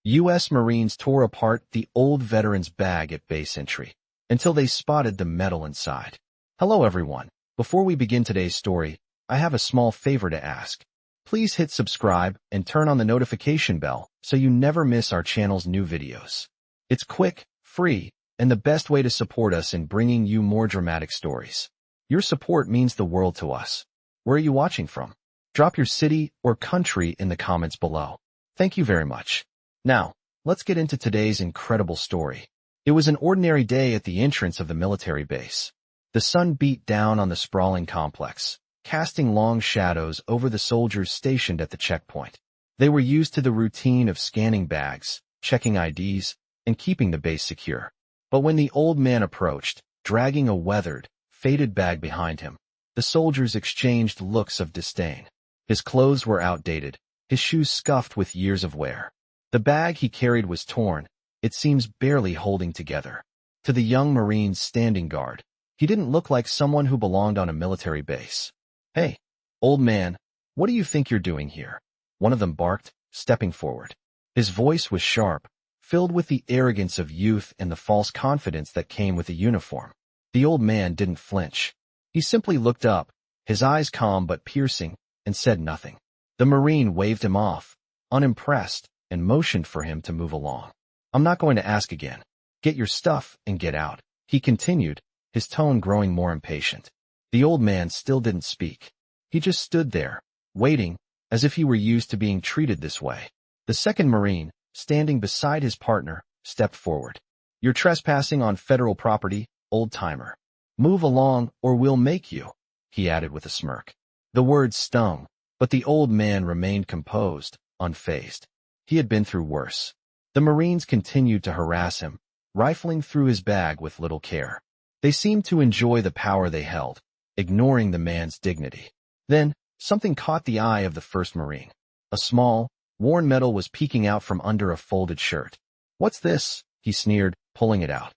U.S. Marines tore apart the old veteran's bag at base entry until they spotted the metal inside. Hello everyone. Before we begin today's story, I have a small favor to ask. Please hit subscribe and turn on the notification bell so you never miss our channel's new videos. It's quick, free, and the best way to support us in bringing you more dramatic stories. Your support means the world to us. Where are you watching from? Drop your city or country in the comments below. Thank you very much. Now, let's get into today's incredible story. It was an ordinary day at the entrance of the military base. The sun beat down on the sprawling complex, casting long shadows over the soldiers stationed at the checkpoint. They were used to the routine of scanning bags, checking IDs, and keeping the base secure. But when the old man approached, dragging a weathered, faded bag behind him, the soldiers exchanged looks of disdain. His clothes were outdated, his shoes scuffed with years of wear. The bag he carried was torn, it seems barely holding together. To the young Marine's standing guard, he didn't look like someone who belonged on a military base. "Hey, old man, what do you think you're doing here?" one of them barked, stepping forward. His voice was sharp, filled with the arrogance of youth and the false confidence that came with a uniform. The old man didn't flinch. He simply looked up, his eyes calm but piercing, and said nothing. The Marine waved him off, unimpressed, and motioned for him to move along. "I'm not going to ask again. Get your stuff and get out," he continued, his tone growing more impatient. The old man still didn't speak. He just stood there, waiting, as if he were used to being treated this way. The second Marine, standing beside his partner, stepped forward. "You're trespassing on federal property, old-timer. Move along or we'll make you," he added with a smirk. The words stung, but the old man remained composed, unfazed. He had been through worse. The Marines continued to harass him, rifling through his bag with little care. They seemed to enjoy the power they held, ignoring the man's dignity. Then, something caught the eye of the first Marine. A small, worn medal was peeking out from under a folded shirt. "What's this?" he sneered, pulling it out.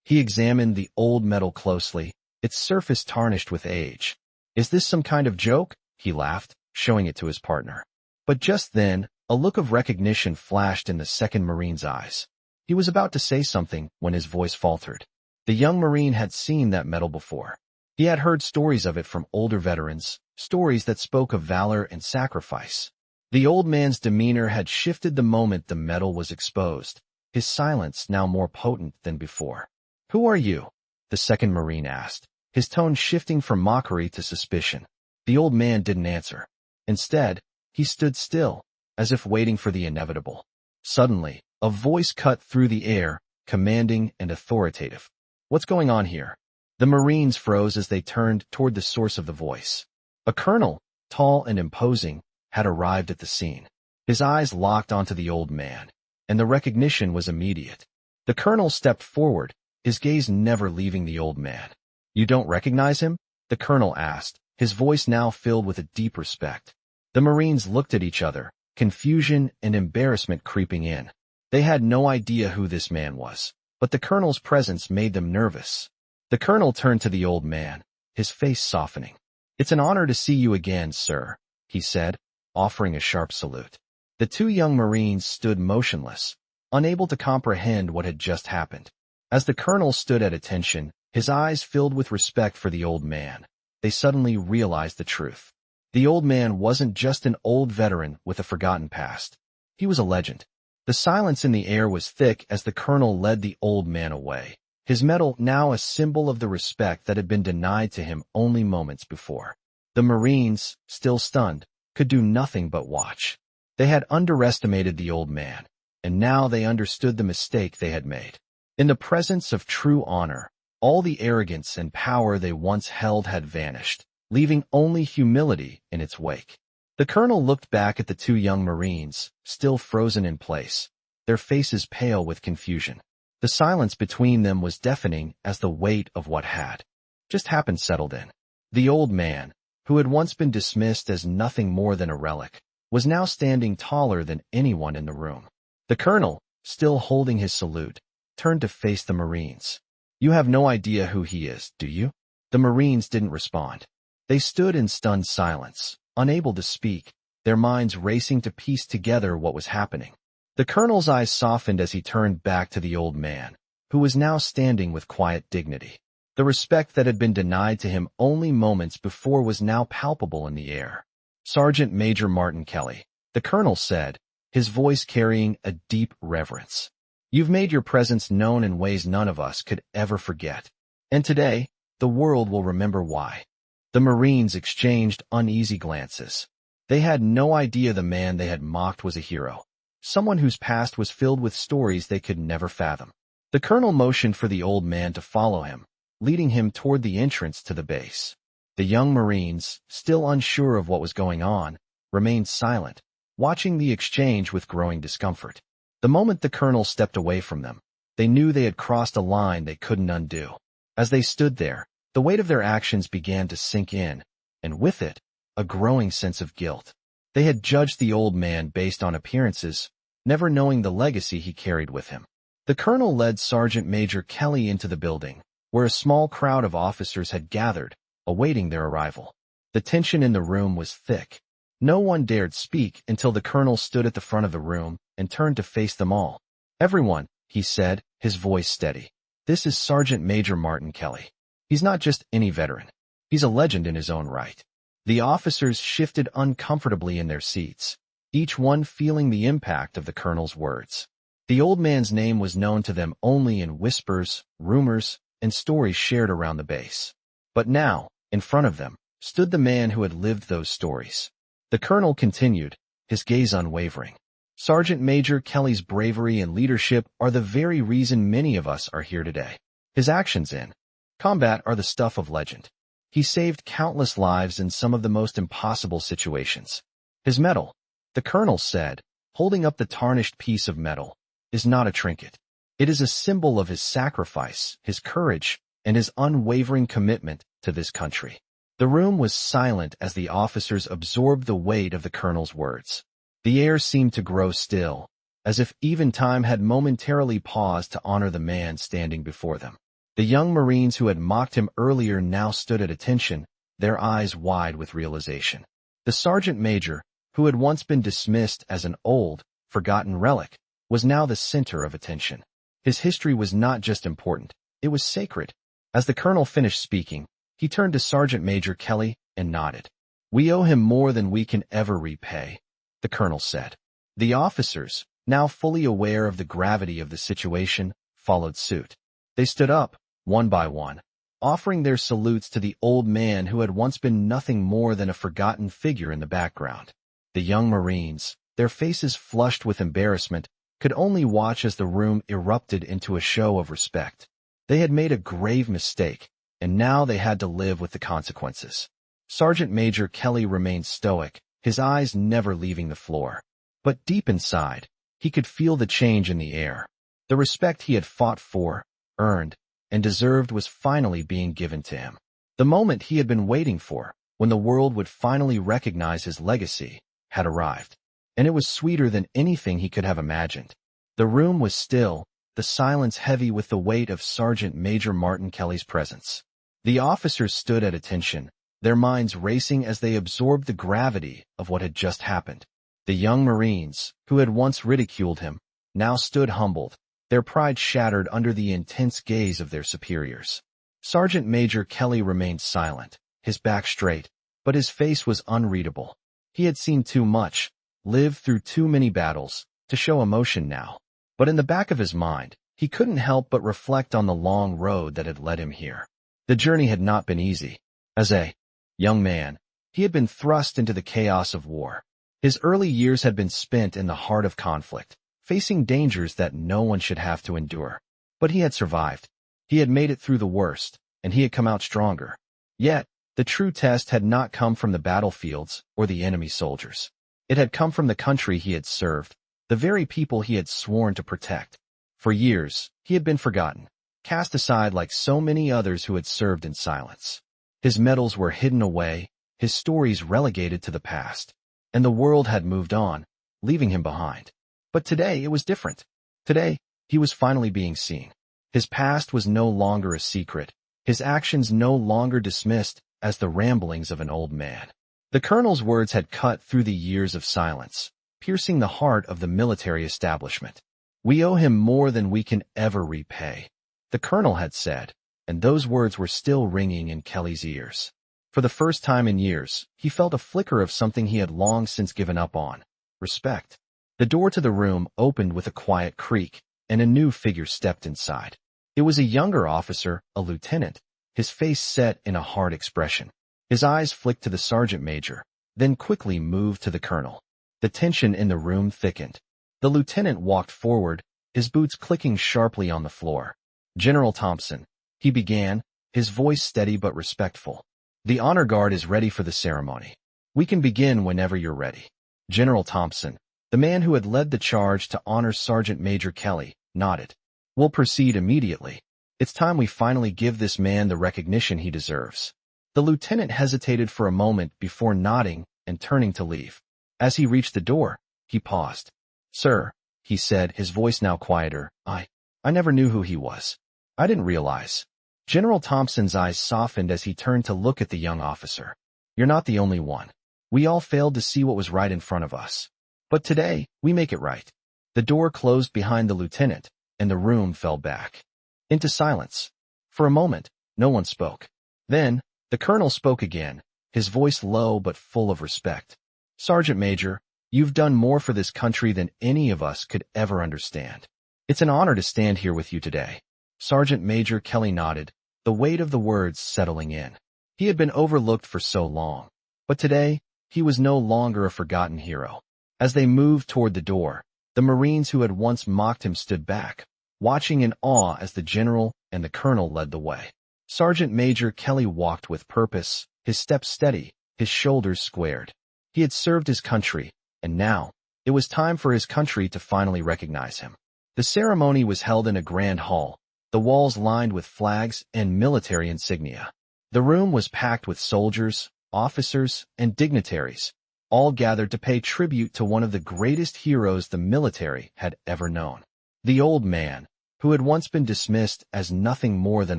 He examined the old medal closely, its surface tarnished with age. "Is this some kind of joke?" he laughed, showing it to his partner. But just then, a look of recognition flashed in the second Marine's eyes. He was about to say something when his voice faltered. The young Marine had seen that medal before. He had heard stories of it from older veterans, stories that spoke of valor and sacrifice. The old man's demeanor had shifted the moment the medal was exposed, his silence now more potent than before. "Who are you?" the second Marine asked, his tone shifting from mockery to suspicion. The old man didn't answer. Instead, he stood still, as if waiting for the inevitable. Suddenly, a voice cut through the air, commanding and authoritative. "What's going on here?" The Marines froze as they turned toward the source of the voice. A colonel, tall and imposing, had arrived at the scene. His eyes locked onto the old man, and the recognition was immediate. The colonel stepped forward, his gaze never leaving the old man. "You don't recognize him?" the colonel asked, his voice now filled with a deep respect. The Marines looked at each other, confusion and embarrassment creeping in. They had no idea who this man was, but the colonel's presence made them nervous. The colonel turned to the old man, his face softening. "It's an honor to see you again, sir," he said, offering a sharp salute. The two young Marines stood motionless, unable to comprehend what had just happened. As the colonel stood at attention, his eyes filled with respect for the old man, they suddenly realized the truth. The old man wasn't just an old veteran with a forgotten past. He was a legend. The silence in the air was thick as the colonel led the old man away, his medal now a symbol of the respect that had been denied to him only moments before. The Marines, still stunned, could do nothing but watch. They had underestimated the old man, and now they understood the mistake they had made. In the presence of true honor, all the arrogance and power they once held had vanished, leaving only humility in its wake. The colonel looked back at the two young Marines, still frozen in place, their faces pale with confusion. The silence between them was deafening as the weight of what had just happened settled in. The old man, who had once been dismissed as nothing more than a relic, was now standing taller than anyone in the room. The colonel, still holding his salute, turned to face the Marines. "You have no idea who he is, do you?" The Marines didn't respond. They stood in stunned silence, unable to speak, their minds racing to piece together what was happening. The colonel's eyes softened as he turned back to the old man, who was now standing with quiet dignity. The respect that had been denied to him only moments before was now palpable in the air. "Sergeant Major Martin Kelly," the colonel said, his voice carrying a deep reverence. "You've made your presence known in ways none of us could ever forget. And today, the world will remember why." The Marines exchanged uneasy glances. They had no idea the man they had mocked was a hero, someone whose past was filled with stories they could never fathom. The colonel motioned for the old man to follow him, leading him toward the entrance to the base. The young Marines, still unsure of what was going on, remained silent, watching the exchange with growing discomfort. The moment the colonel stepped away from them, they knew they had crossed a line they couldn't undo. As they stood there, the weight of their actions began to sink in, and with it, a growing sense of guilt. They had judged the old man based on appearances, never knowing the legacy he carried with him. The colonel led Sergeant Major Kelly into the building, where a small crowd of officers had gathered, awaiting their arrival. The tension in the room was thick. No one dared speak until the colonel stood at the front of the room and turned to face them all. "Everyone," he said, his voice steady. "This is Sergeant Major Martin Kelly. He's not just any veteran. He's a legend in his own right." The officers shifted uncomfortably in their seats, each one feeling the impact of the colonel's words. The old man's name was known to them only in whispers, rumors, and stories shared around the base. But now, in front of them, stood the man who had lived those stories. The colonel continued, his gaze unwavering. "Sergeant Major Kelly's bravery and leadership are the very reason many of us are here today. His actions in combat are the stuff of legend. He saved countless lives in some of the most impossible situations. His medal," the colonel said, holding up the tarnished piece of metal, "is not a trinket. It is a symbol of his sacrifice, his courage, and his unwavering commitment to this country." The room was silent as the officers absorbed the weight of the colonel's words. The air seemed to grow still, as if even time had momentarily paused to honor the man standing before them. The young Marines who had mocked him earlier now stood at attention, their eyes wide with realization. The sergeant major, who had once been dismissed as an old, forgotten relic, was now the center of attention. His history was not just important, it was sacred. As the colonel finished speaking, he turned to Sergeant Major Kelly and nodded. "We owe him more than we can ever repay," the colonel said. The officers, now fully aware of the gravity of the situation, followed suit. They stood up, one by one, offering their salutes to the old man who had once been nothing more than a forgotten figure in the background. The young Marines, their faces flushed with embarrassment, could only watch as the room erupted into a show of respect. They had made a grave mistake, and now they had to live with the consequences. Sergeant Major Kelly remained stoic, his eyes never leaving the floor. But deep inside, he could feel the change in the air. The respect he had fought for, earned, and deserved was finally being given to him. The moment he had been waiting for, when the world would finally recognize his legacy, had arrived. And it was sweeter than anything he could have imagined. The room was still, the silence heavy with the weight of Sergeant Major Martin Kelly's presence. The officers stood at attention, their minds racing as they absorbed the gravity of what had just happened. The young Marines, who had once ridiculed him, now stood humbled, their pride shattered under the intense gaze of their superiors. Sergeant Major Kelly remained silent, his back straight, but his face was unreadable. He had seen too much, lived through too many battles, to show emotion now. But in the back of his mind, he couldn't help but reflect on the long road that had led him here. The journey had not been easy. As a young man, he had been thrust into the chaos of war. His early years had been spent in the heart of conflict, facing dangers that no one should have to endure. But he had survived. He had made it through the worst, and he had come out stronger. Yet, the true test had not come from the battlefields or the enemy soldiers. It had come from the country he had served, the very people he had sworn to protect. For years, he had been forgotten, cast aside like so many others who had served in silence. His medals were hidden away, his stories relegated to the past, and the world had moved on, leaving him behind. But today it was different. Today, he was finally being seen. His past was no longer a secret, his actions no longer dismissed as the ramblings of an old man. The colonel's words had cut through the years of silence, piercing the heart of the military establishment. "We owe him more than we can ever repay," the colonel had said, and those words were still ringing in Kelly's ears. For the first time in years, he felt a flicker of something he had long since given up on: respect. The door to the room opened with a quiet creak, and a new figure stepped inside. It was a younger officer, a lieutenant, his face set in a hard expression. His eyes flicked to the sergeant major, then quickly moved to the colonel. The tension in the room thickened. The lieutenant walked forward, his boots clicking sharply on the floor. "General Thompson," he began, his voice steady but respectful. "The honor guard is ready for the ceremony. We can begin whenever you're ready." General Thompson, the man who had led the charge to honor Sergeant Major Kelly, nodded. "We'll proceed immediately. It's time we finally give this man the recognition he deserves." The lieutenant hesitated for a moment before nodding and turning to leave. As he reached the door, he paused. "Sir," he said, his voice now quieter, I never knew who he was. I didn't realize." General Thompson's eyes softened as he turned to look at the young officer. "You're not the only one. We all failed to see what was right in front of us. But today, we make it right." The door closed behind the lieutenant, and the room fell back into silence. For a moment, no one spoke. Then, the colonel spoke again, his voice low but full of respect. "Sergeant Major, you've done more for this country than any of us could ever understand. It's an honor to stand here with you today." Sergeant Major Kelly nodded, the weight of the words settling in. He had been overlooked for so long, but today, he was no longer a forgotten hero. As they moved toward the door, the Marines who had once mocked him stood back, watching in awe as the general and the colonel led the way. Sergeant Major Kelly walked with purpose, his steps steady, his shoulders squared. He had served his country, and now, it was time for his country to finally recognize him. The ceremony was held in a grand hall, the walls lined with flags and military insignia. The room was packed with soldiers, officers, and dignitaries, all gathered to pay tribute to one of the greatest heroes the military had ever known. The old man, who had once been dismissed as nothing more than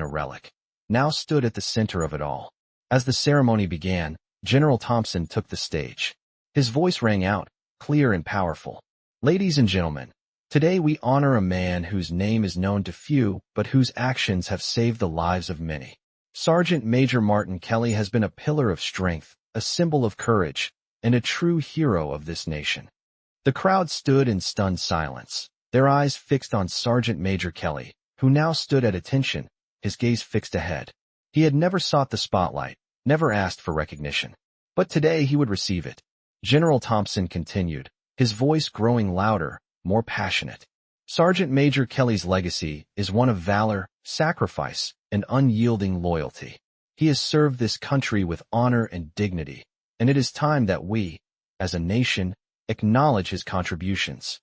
a relic, now stood at the center of it all. As the ceremony began, General Thompson took the stage. His voice rang out, clear and powerful. "Ladies and gentlemen, today we honor a man whose name is known to few but whose actions have saved the lives of many. Sergeant Major Martin Kelly has been a pillar of strength, a symbol of courage, and a true hero of this nation." The crowd stood in stunned silence, their eyes fixed on Sergeant Major Kelly, who now stood at attention, his gaze fixed ahead. He had never sought the spotlight, never asked for recognition. But today he would receive it. General Thompson continued, his voice growing louder, more passionate. "Sergeant Major Kelly's legacy is one of valor, sacrifice, and unyielding loyalty. He has served this country with honor and dignity, and it is time that we, as a nation, acknowledge his contributions."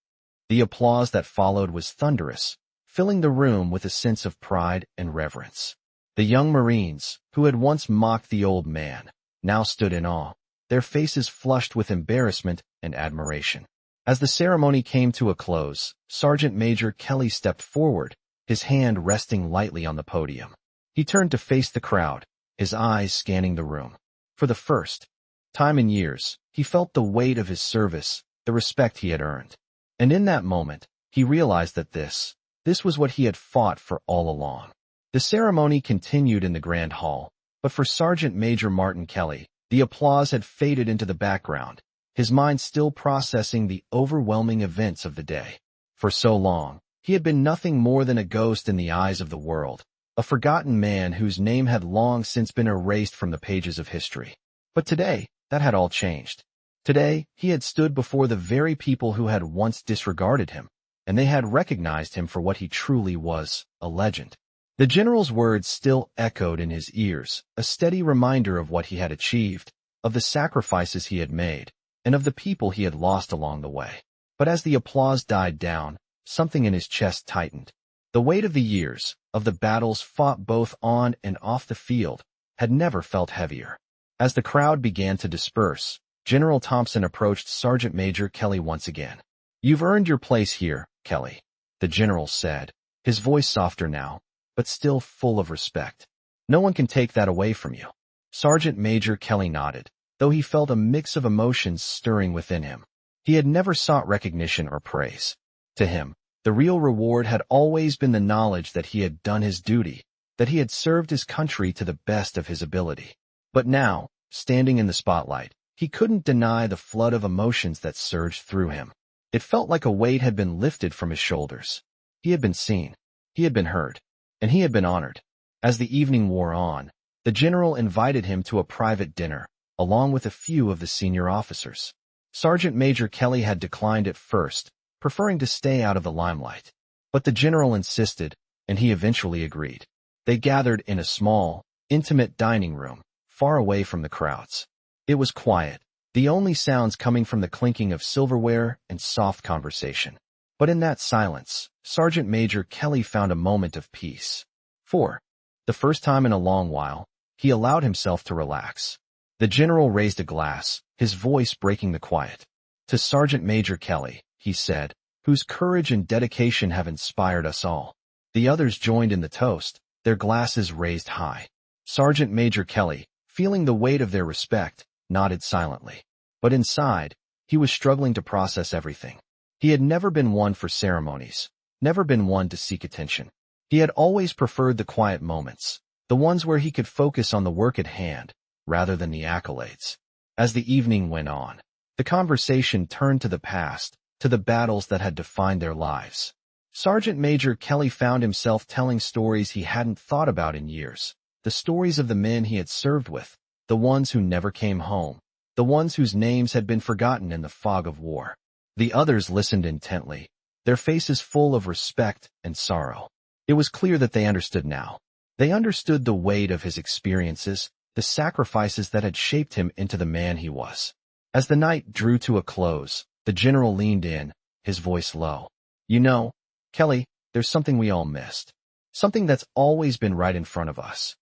The applause that followed was thunderous, filling the room with a sense of pride and reverence. The young Marines, who had once mocked the old man, now stood in awe, their faces flushed with embarrassment and admiration. As the ceremony came to a close, Sergeant Major Kelly stepped forward, his hand resting lightly on the podium. He turned to face the crowd, his eyes scanning the room. For the first time in years, he felt the weight of his service, the respect he had earned. And in that moment, he realized that this was what he had fought for all along. The ceremony continued in the grand hall, but for Sergeant Major Martin Kelly, the applause had faded into the background, his mind still processing the overwhelming events of the day. For so long, he had been nothing more than a ghost in the eyes of the world, a forgotten man whose name had long since been erased from the pages of history. But today, that had all changed. Today, he had stood before the very people who had once disregarded him, and they had recognized him for what he truly was, a legend. The general's words still echoed in his ears, a steady reminder of what he had achieved, of the sacrifices he had made, and of the people he had lost along the way. But as the applause died down, something in his chest tightened. The weight of the years, of the battles fought both on and off the field, had never felt heavier. As the crowd began to disperse, General Thompson approached Sergeant Major Kelly once again. "You've earned your place here, Kelly," the general said, his voice softer now, but still full of respect. "No one can take that away from you." Sergeant Major Kelly nodded, though he felt a mix of emotions stirring within him. He had never sought recognition or praise. To him, the real reward had always been the knowledge that he had done his duty, that he had served his country to the best of his ability. But now, standing in the spotlight, he couldn't deny the flood of emotions that surged through him. It felt like a weight had been lifted from his shoulders. He had been seen, he had been heard, and he had been honored. As the evening wore on, the general invited him to a private dinner, along with a few of the senior officers. Sergeant Major Kelly had declined at first, preferring to stay out of the limelight. But the general insisted, and he eventually agreed. They gathered in a small, intimate dining room, far away from the crowds. It was quiet, the only sounds coming from the clinking of silverware and soft conversation. But in that silence, Sergeant Major Kelly found a moment of peace. For the first time in a long while, he allowed himself to relax. The general raised a glass, his voice breaking the quiet. To Sergeant Major Kelly, he said, whose courage and dedication have inspired us all. The others joined in the toast, their glasses raised high. Sergeant Major Kelly, feeling the weight of their respect, nodded silently. But inside, he was struggling to process everything. He had never been one for ceremonies, never been one to seek attention. He had always preferred the quiet moments, the ones where he could focus on the work at hand, rather than the accolades. As the evening went on, the conversation turned to the past, to the battles that had defined their lives. Sergeant Major Kelly found himself telling stories he hadn't thought about in years, the stories of the men he had served with, the ones who never came home, the ones whose names had been forgotten in the fog of war. The others listened intently, their faces full of respect and sorrow. It was clear that they understood now. They understood the weight of his experiences, the sacrifices that had shaped him into the man he was. As the night drew to a close, the general leaned in, his voice low. You know, Kelly, there's something we all missed. Something that's always been right in front of us.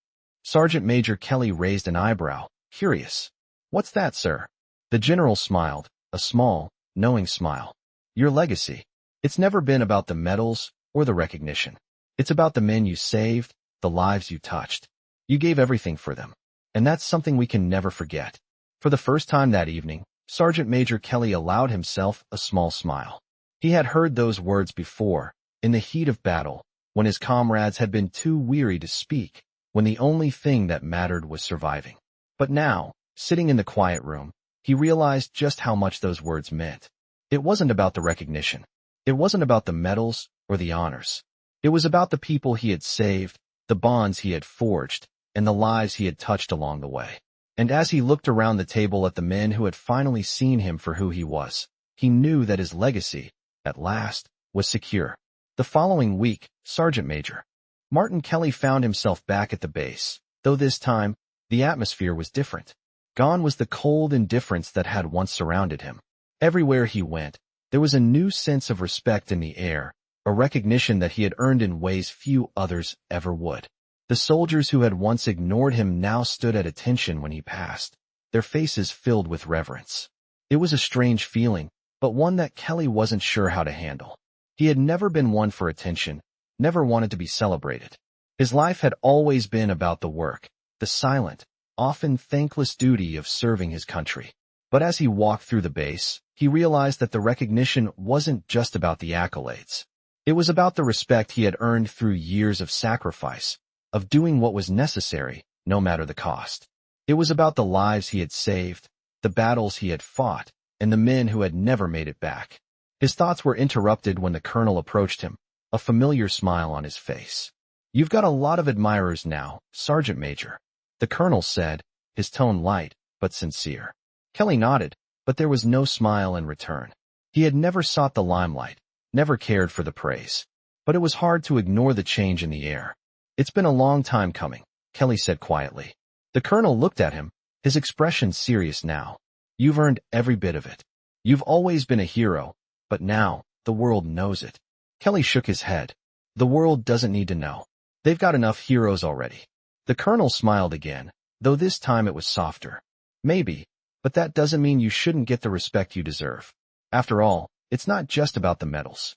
Sergeant Major Kelly raised an eyebrow, curious. What's that, sir? The general smiled, a small, knowing smile. Your legacy. It's never been about the medals or the recognition. It's about the men you saved, the lives you touched. You gave everything for them. And that's something we can never forget. For the first time that evening, Sergeant Major Kelly allowed himself a small smile. He had heard those words before, in the heat of battle, when his comrades had been too weary to speak, when the only thing that mattered was surviving. But now, sitting in the quiet room, he realized just how much those words meant. It wasn't about the recognition. It wasn't about the medals or the honors. It was about the people he had saved, the bonds he had forged, and the lives he had touched along the way. And as he looked around the table at the men who had finally seen him for who he was, he knew that his legacy, at last, was secure. The following week, Sergeant Major Martin Kelly found himself back at the base, though this time, the atmosphere was different. Gone was the cold indifference that had once surrounded him. Everywhere he went, there was a new sense of respect in the air, a recognition that he had earned in ways few others ever would. The soldiers who had once ignored him now stood at attention when he passed, their faces filled with reverence. It was a strange feeling, but one that Kelly wasn't sure how to handle. He had never been one for attention, never wanted to be celebrated. His life had always been about the work, the silent, often thankless duty of serving his country. But as he walked through the base, he realized that the recognition wasn't just about the accolades. It was about the respect he had earned through years of sacrifice, of doing what was necessary, no matter the cost. It was about the lives he had saved, the battles he had fought, and the men who had never made it back. His thoughts were interrupted when the colonel approached him, a familiar smile on his face. You've got a lot of admirers now, Sergeant Major, the colonel said, his tone light, but sincere. Kelly nodded, but there was no smile in return. He had never sought the limelight, never cared for the praise. But it was hard to ignore the change in the air. It's been a long time coming, Kelly said quietly. The colonel looked at him, his expression serious now. You've earned every bit of it. You've always been a hero, but now, the world knows it. Kelly shook his head. The world doesn't need to know. They've got enough heroes already. The colonel smiled again, though this time it was softer. Maybe, but that doesn't mean you shouldn't get the respect you deserve. After all, it's not just about the medals.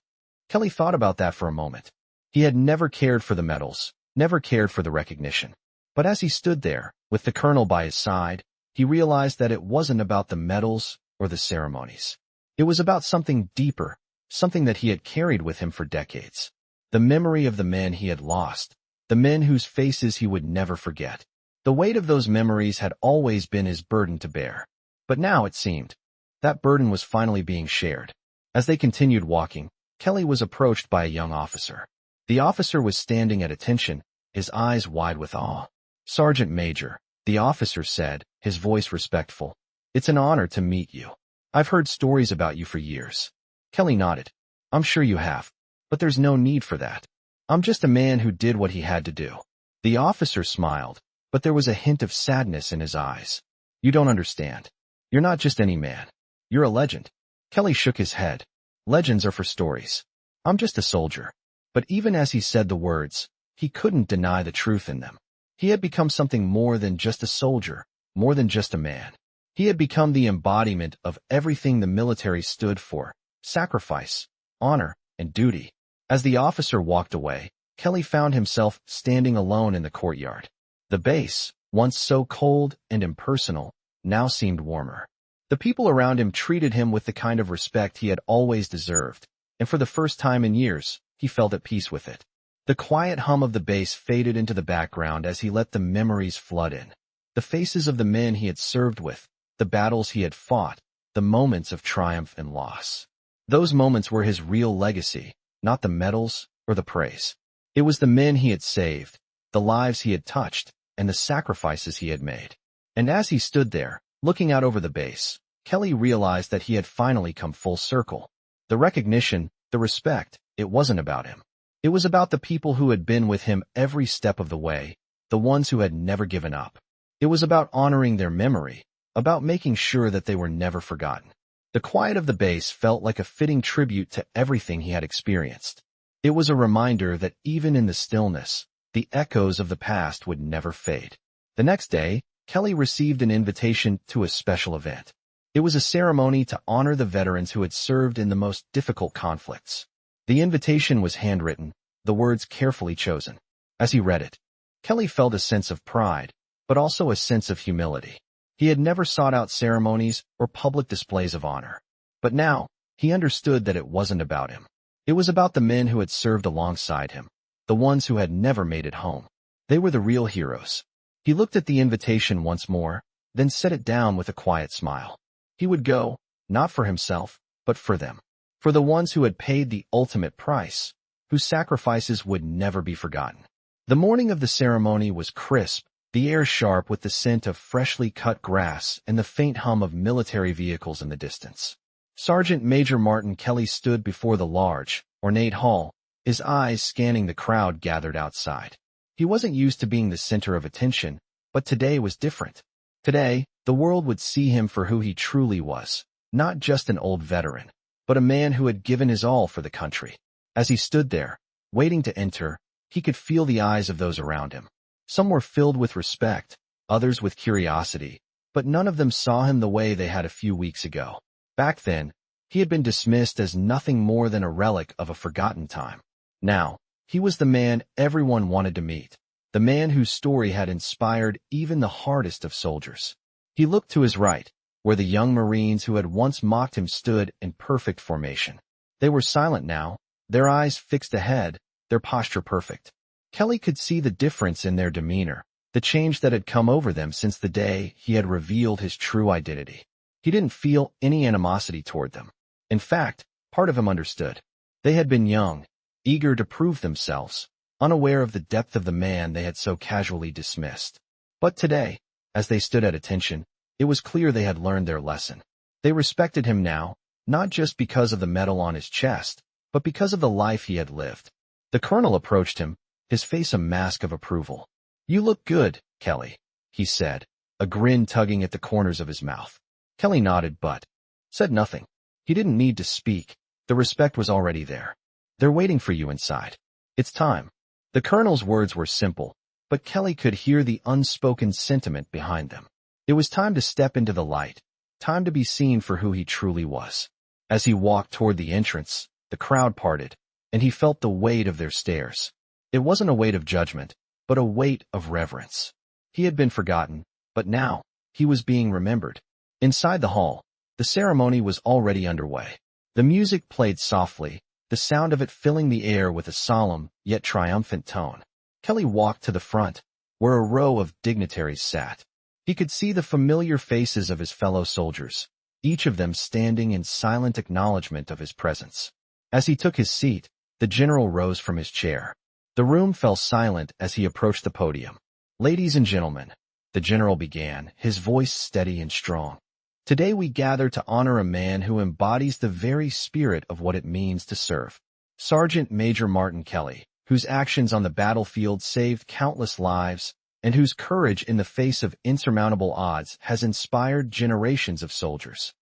Kelly thought about that for a moment. He had never cared for the medals, never cared for the recognition. But as he stood there, with the colonel by his side, he realized that it wasn't about the medals or the ceremonies. It was about something deeper, something that he had carried with him for decades. The memory of the men he had lost, the men whose faces he would never forget. The weight of those memories had always been his burden to bear. But now, it seemed, that burden was finally being shared. As they continued walking, Kelly was approached by a young officer. The officer was standing at attention, his eyes wide with awe. "Sergeant Major," the officer said, his voice respectful. "It's an honor to meet you. I've heard stories about you for years." Kelly nodded. "I'm sure you have, but there's no need for that. I'm just a man who did what he had to do." The officer smiled, but there was a hint of sadness in his eyes. "You don't understand. You're not just any man. You're a legend." Kelly shook his head. "Legends are for stories. I'm just a soldier." But even as he said the words, he couldn't deny the truth in them. He had become something more than just a soldier, more than just a man. He had become the embodiment of everything the military stood for: sacrifice, honor, and duty. As the officer walked away, Kelly found himself standing alone in the courtyard. The base, once so cold and impersonal, now seemed warmer. The people around him treated him with the kind of respect he had always deserved, and for the first time in years, he felt at peace with it. The quiet hum of the base faded into the background as he let the memories flood in. The faces of the men he had served with, the battles he had fought, the moments of triumph and loss. Those moments were his real legacy, not the medals or the praise. It was the men he had saved, the lives he had touched, and the sacrifices he had made. And as he stood there, looking out over the base, Kelly realized that he had finally come full circle. The recognition, the respect, it wasn't about him. It was about the people who had been with him every step of the way, the ones who had never given up. It was about honoring their memory, about making sure that they were never forgotten. The quiet of the base felt like a fitting tribute to everything he had experienced. It was a reminder that even in the stillness, the echoes of the past would never fade. The next day, Kelly received an invitation to a special event. It was a ceremony to honor the veterans who had served in the most difficult conflicts. The invitation was handwritten, the words carefully chosen. As he read it, Kelly felt a sense of pride, but also a sense of humility. He had never sought out ceremonies or public displays of honor. But now, he understood that it wasn't about him. It was about the men who had served alongside him, the ones who had never made it home. They were the real heroes. He looked at the invitation once more, then set it down with a quiet smile. He would go, not for himself, but for them. For the ones who had paid the ultimate price, whose sacrifices would never be forgotten. The morning of the ceremony was crisp, the air sharp with the scent of freshly cut grass and the faint hum of military vehicles in the distance. Sergeant Major Martin Kelly stood before the large, ornate hall, his eyes scanning the crowd gathered outside. He wasn't used to being the center of attention, but today was different. Today, the world would see him for who he truly was, not just an old veteran, but a man who had given his all for the country. As he stood there, waiting to enter, he could feel the eyes of those around him. Some were filled with respect, others with curiosity, but none of them saw him the way they had a few weeks ago. Back then, he had been dismissed as nothing more than a relic of a forgotten time. Now, he was the man everyone wanted to meet, the man whose story had inspired even the hardest of soldiers. He looked to his right, where the young Marines who had once mocked him stood in perfect formation. They were silent now, their eyes fixed ahead, their posture perfect. Kelly could see the difference in their demeanor, the change that had come over them since the day he had revealed his true identity. He didn't feel any animosity toward them. In fact, part of him understood. They had been young, eager to prove themselves, unaware of the depth of the man they had so casually dismissed. But today, as they stood at attention, it was clear they had learned their lesson. They respected him now, not just because of the medal on his chest, but because of the life he had lived. The colonel approached him, his face a mask of approval. "You look good, Kelly," he said, a grin tugging at the corners of his mouth. Kelly nodded but said nothing. He didn't need to speak. The respect was already there. "They're waiting for you inside. It's time." The colonel's words were simple, but Kelly could hear the unspoken sentiment behind them. It was time to step into the light, time to be seen for who he truly was. As he walked toward the entrance, the crowd parted, and he felt the weight of their stares. It wasn't a weight of judgment, but a weight of reverence. He had been forgotten, but now, he was being remembered. Inside the hall, The ceremony was already underway. The music played softly, the sound of it filling the air with a solemn, yet triumphant tone. Kelly walked to the front, where a row of dignitaries sat. He could see the familiar faces of his fellow soldiers, each of them standing in silent acknowledgement of his presence. As he took his seat, the general rose from his chair. The room fell silent as he approached the podium. "Ladies and gentlemen," the general began, his voice steady and strong. "Today we gather to honor a man who embodies the very spirit of what it means to serve. Sergeant Major Martin Kelly, whose actions on the battlefield saved countless lives, and whose courage in the face of insurmountable odds has inspired generations of soldiers."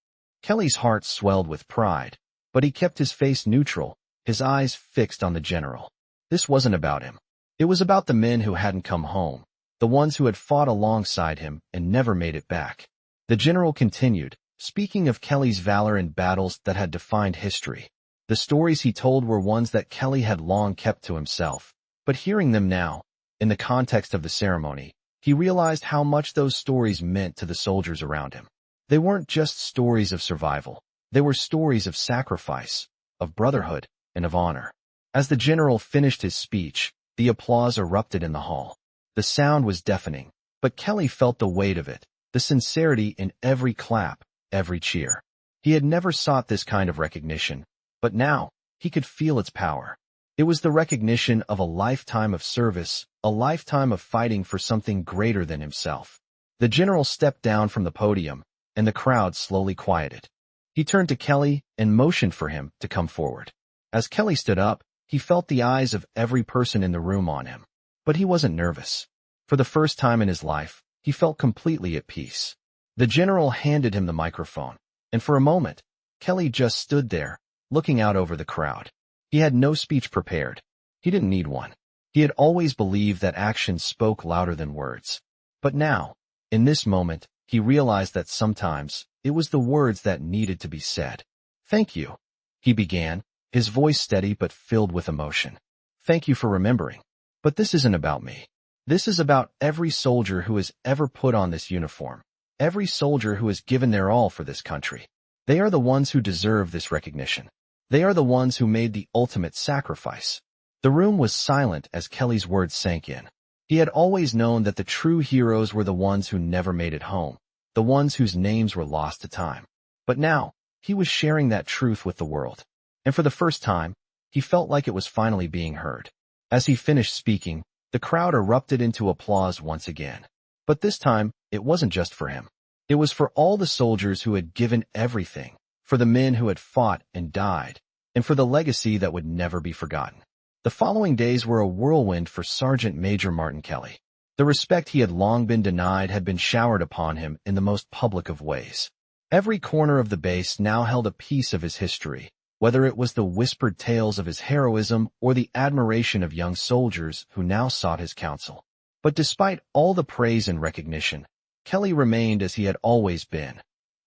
Kelly's heart swelled with pride, but he kept his face neutral, his eyes fixed on the general. This wasn't about him. It was about the men who hadn't come home, the ones who had fought alongside him and never made it back. The general continued, speaking of Kelly's valor in battles that had defined history. The stories he told were ones that Kelly had long kept to himself, but hearing them now, in the context of the ceremony, he realized how much those stories meant to the soldiers around him. They weren't just stories of survival. They were stories of sacrifice, of brotherhood, and of honor. As the general finished his speech, the applause erupted in the hall. The sound was deafening, but Kelly felt the weight of it, the sincerity in every clap, every cheer. He had never sought this kind of recognition, but now, he could feel its power. It was the recognition of a lifetime of service, a lifetime of fighting for something greater than himself. The general stepped down from the podium, and the crowd slowly quieted. He turned to Kelly and motioned for him to come forward. As Kelly stood up, he felt the eyes of every person in the room on him. But he wasn't nervous. For the first time in his life, he felt completely at peace. The general handed him the microphone, and for a moment, Kelly just stood there, looking out over the crowd. He had no speech prepared. He didn't need one. He had always believed that actions spoke louder than words. But now, in this moment, he realized that sometimes it was the words that needed to be said. "Thank you," he began, his voice steady but filled with emotion. "Thank you for remembering. But this isn't about me. This is about every soldier who has ever put on this uniform, every soldier who has given their all for this country. They are the ones who deserve this recognition. They are the ones who made the ultimate sacrifice." The room was silent as Kelly's words sank in. He had always known that the true heroes were the ones who never made it home, the ones whose names were lost to time. But now, he was sharing that truth with the world. And for the first time, he felt like it was finally being heard. As he finished speaking, the crowd erupted into applause once again. But this time, it wasn't just for him. It was for all the soldiers who had given everything, for the men who had fought and died, and for the legacy that would never be forgotten. The following days were a whirlwind for Sergeant Major Martin Kelly. The respect he had long been denied had been showered upon him in the most public of ways. Every corner of the base now held a piece of his history, whether it was the whispered tales of his heroism or the admiration of young soldiers who now sought his counsel. But despite all the praise and recognition, Kelly remained as he had always been,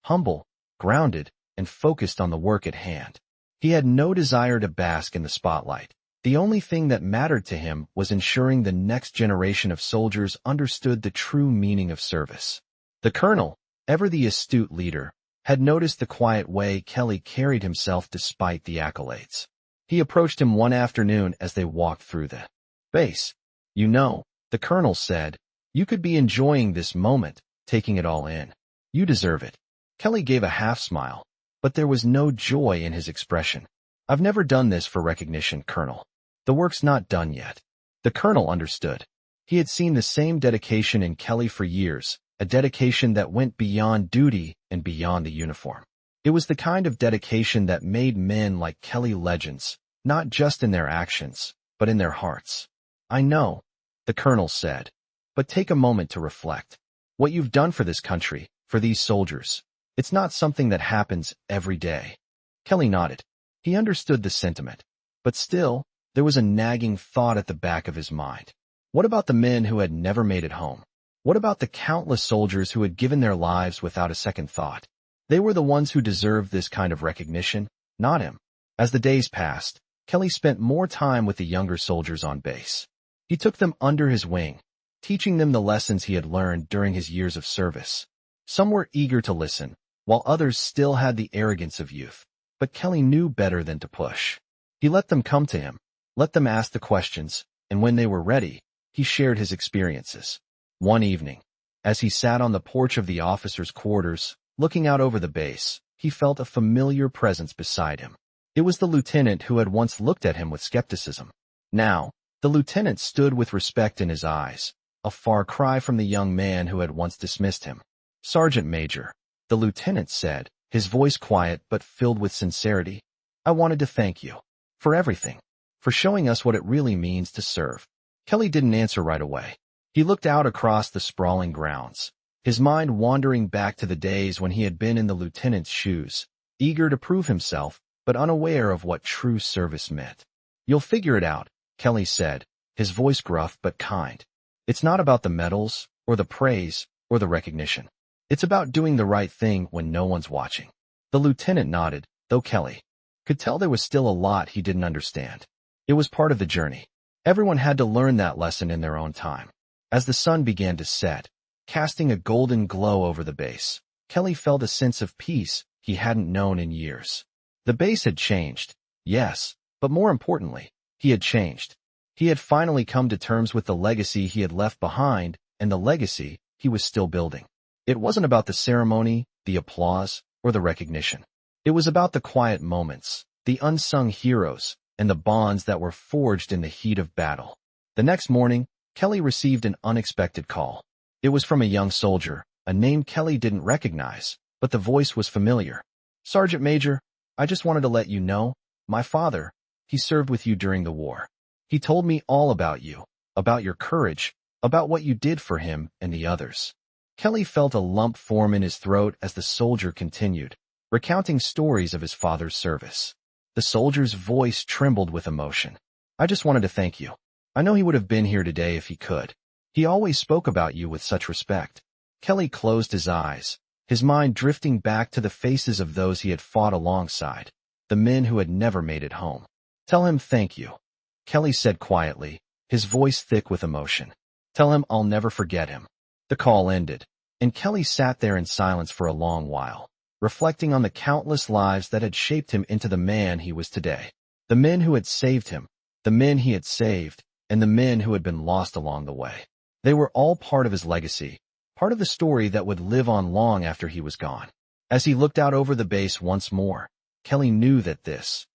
humble, grounded, and focused on the work at hand. He had no desire to bask in the spotlight. The only thing that mattered to him was ensuring the next generation of soldiers understood the true meaning of service. The colonel, ever the astute leader, had noticed the quiet way Kelly carried himself despite the accolades. He approached him one afternoon as they walked through the base. "You know," the colonel said, "you could be enjoying this moment, taking it all in. You deserve it." Kelly gave a half-smile, but there was no joy in his expression. "I've never done this for recognition, Colonel. The work's not done yet." The colonel understood. He had seen the same dedication in Kelly for years, a dedication that went beyond duty and beyond the uniform. It was the kind of dedication that made men like Kelly legends, not just in their actions, but in their hearts. "I know," the colonel said, "but take a moment to reflect. What you've done for this country, for these soldiers, it's not something that happens every day." Kelly nodded. He understood the sentiment, but still, there was a nagging thought at the back of his mind. What about the men who had never made it home? What about the countless soldiers who had given their lives without a second thought? They were the ones who deserved this kind of recognition, not him. As the days passed, Kelly spent more time with the younger soldiers on base. He took them under his wing, teaching them the lessons he had learned during his years of service. Some were eager to listen, while others still had the arrogance of youth. But Kelly knew better than to push. He let them come to him, let them ask the questions, and when they were ready, he shared his experiences. One evening, as he sat on the porch of the officers' quarters, looking out over the base, he felt a familiar presence beside him. It was the lieutenant who had once looked at him with skepticism. Now, the lieutenant stood with respect in his eyes, a far cry from the young man who had once dismissed him. "Sergeant Major," the lieutenant said, his voice quiet but filled with sincerity, "I wanted to thank you. For everything. For showing us what it really means to serve." Kelly didn't answer right away. He looked out across the sprawling grounds, his mind wandering back to the days when he had been in the lieutenant's shoes, eager to prove himself, but unaware of what true service meant. "You'll figure it out," Kelly said, his voice gruff but kind. "It's not about the medals, or the praise, or the recognition. It's about doing the right thing when no one's watching." The lieutenant nodded, though Kelly could tell there was still a lot he didn't understand. It was part of the journey. Everyone had to learn that lesson in their own time. As the sun began to set, casting a golden glow over the base, Kelly felt a sense of peace he hadn't known in years. The base had changed, yes, but more importantly, he had changed. He had finally come to terms with the legacy he had left behind and the legacy he was still building. It wasn't about the ceremony, the applause, or the recognition. It was about the quiet moments, the unsung heroes, and the bonds that were forged in the heat of battle. The next morning, Kelly received an unexpected call. It was from a young soldier, a name Kelly didn't recognize, but the voice was familiar. "Sergeant Major, I just wanted to let you know, my father, he served with you during the war. He told me all about you, about your courage, about what you did for him and the others." Kelly felt a lump form in his throat as the soldier continued, recounting stories of his father's service. The soldier's voice trembled with emotion. "I just wanted to thank you. I know he would have been here today if he could. He always spoke about you with such respect." Kelly closed his eyes, his mind drifting back to the faces of those he had fought alongside, the men who had never made it home. "Tell him thank you," Kelly said quietly, his voice thick with emotion. "Tell him I'll never forget him." The call ended, and Kelly sat there in silence for a long while, reflecting on the countless lives that had shaped him into the man he was today. The men who had saved him, the men he had saved, and the men who had been lost along the way. They were all part of his legacy, part of the story that would live on long after he was gone. As he looked out over the base once more, Kelly knew that this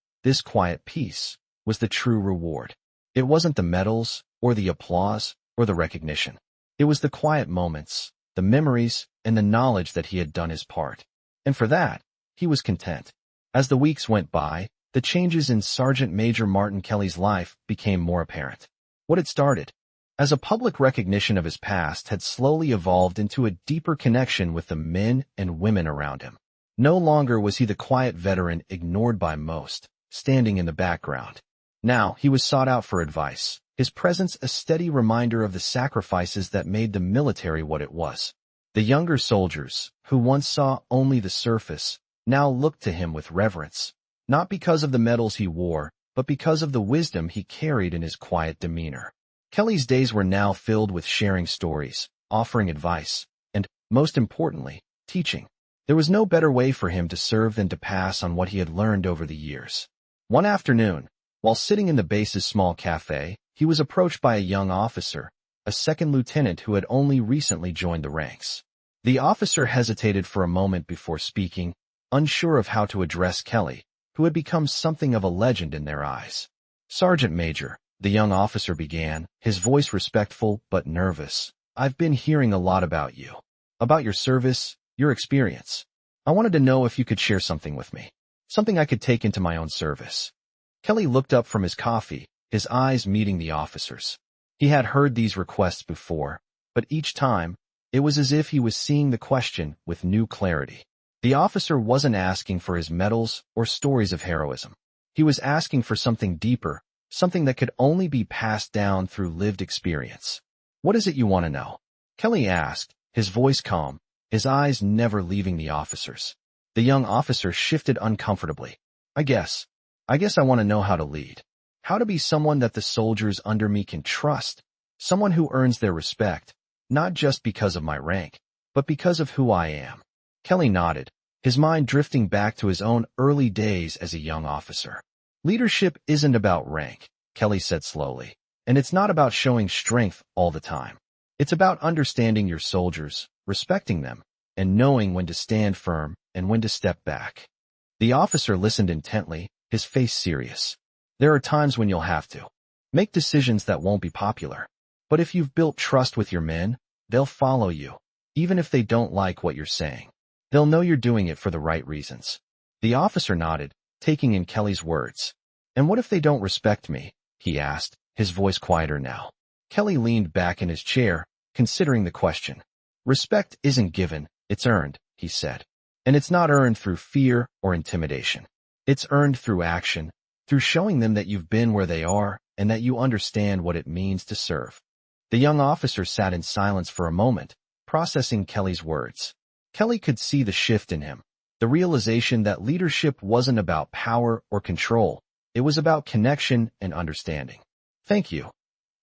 quiet peace, was the true reward. It wasn't the medals, or the applause, or the recognition. It was the quiet moments, the memories, and the knowledge that he had done his part. And for that, he was content. As the weeks went by, the changes in Sergeant Major Martin Kelly's life became more apparent. What had started as a public recognition of his past had slowly evolved into a deeper connection with the men and women around him. No longer was he the quiet veteran ignored by most, standing in the background. Now he was sought out for advice, his presence a steady reminder of the sacrifices that made the military what it was. The younger soldiers, who once saw only the surface, now looked to him with reverence, not because of the medals he wore, but because of the wisdom he carried in his quiet demeanor. Kelly's days were now filled with sharing stories, offering advice, and, most importantly, teaching. There was no better way for him to serve than to pass on what he had learned over the years. One afternoon, while sitting in the base's small cafe, he was approached by a young officer, a second lieutenant who had only recently joined the ranks. The officer hesitated for a moment before speaking, unsure of how to address Kelly, who had become something of a legend in their eyes. "Sergeant Major," the young officer began, his voice respectful but nervous, "I've been hearing a lot about you. About your service, your experience. I wanted to know if you could share something with me. Something I could take into my own service." Kelly looked up from his coffee, his eyes meeting the officer's. He had heard these requests before, but each time, it was as if he was seeing the question with new clarity. The officer wasn't asking for his medals or stories of heroism. He was asking for something deeper, something that could only be passed down through lived experience. "What is it you want to know?" Kelly asked, his voice calm, his eyes never leaving the officer's. The young officer shifted uncomfortably. I guess I want to know how to lead. How to be someone that the soldiers under me can trust, someone who earns their respect, not just because of my rank, but because of who I am." Kelly nodded, his mind drifting back to his own early days as a young officer. Leadership isn't about rank, Kelly said slowly, and it's not about showing strength all the time. It's about understanding your soldiers, respecting them, and knowing when to stand firm and when to step back. The officer listened intently, his face serious. There are times when you'll have to make decisions that won't be popular. But if you've built trust with your men, they'll follow you, even if they don't like what you're saying. They'll know you're doing it for the right reasons. The officer nodded, taking in Kelly's words. And what if they don't respect me? He asked, his voice quieter now. Kelly leaned back in his chair, considering the question. Respect isn't given, it's earned, he said. And it's not earned through fear or intimidation. It's earned through action, through showing them that you've been where they are and that you understand what it means to serve. The young officer sat in silence for a moment, processing Kelly's words. Kelly could see the shift in him, the realization that leadership wasn't about power or control. It was about connection and understanding. Thank you,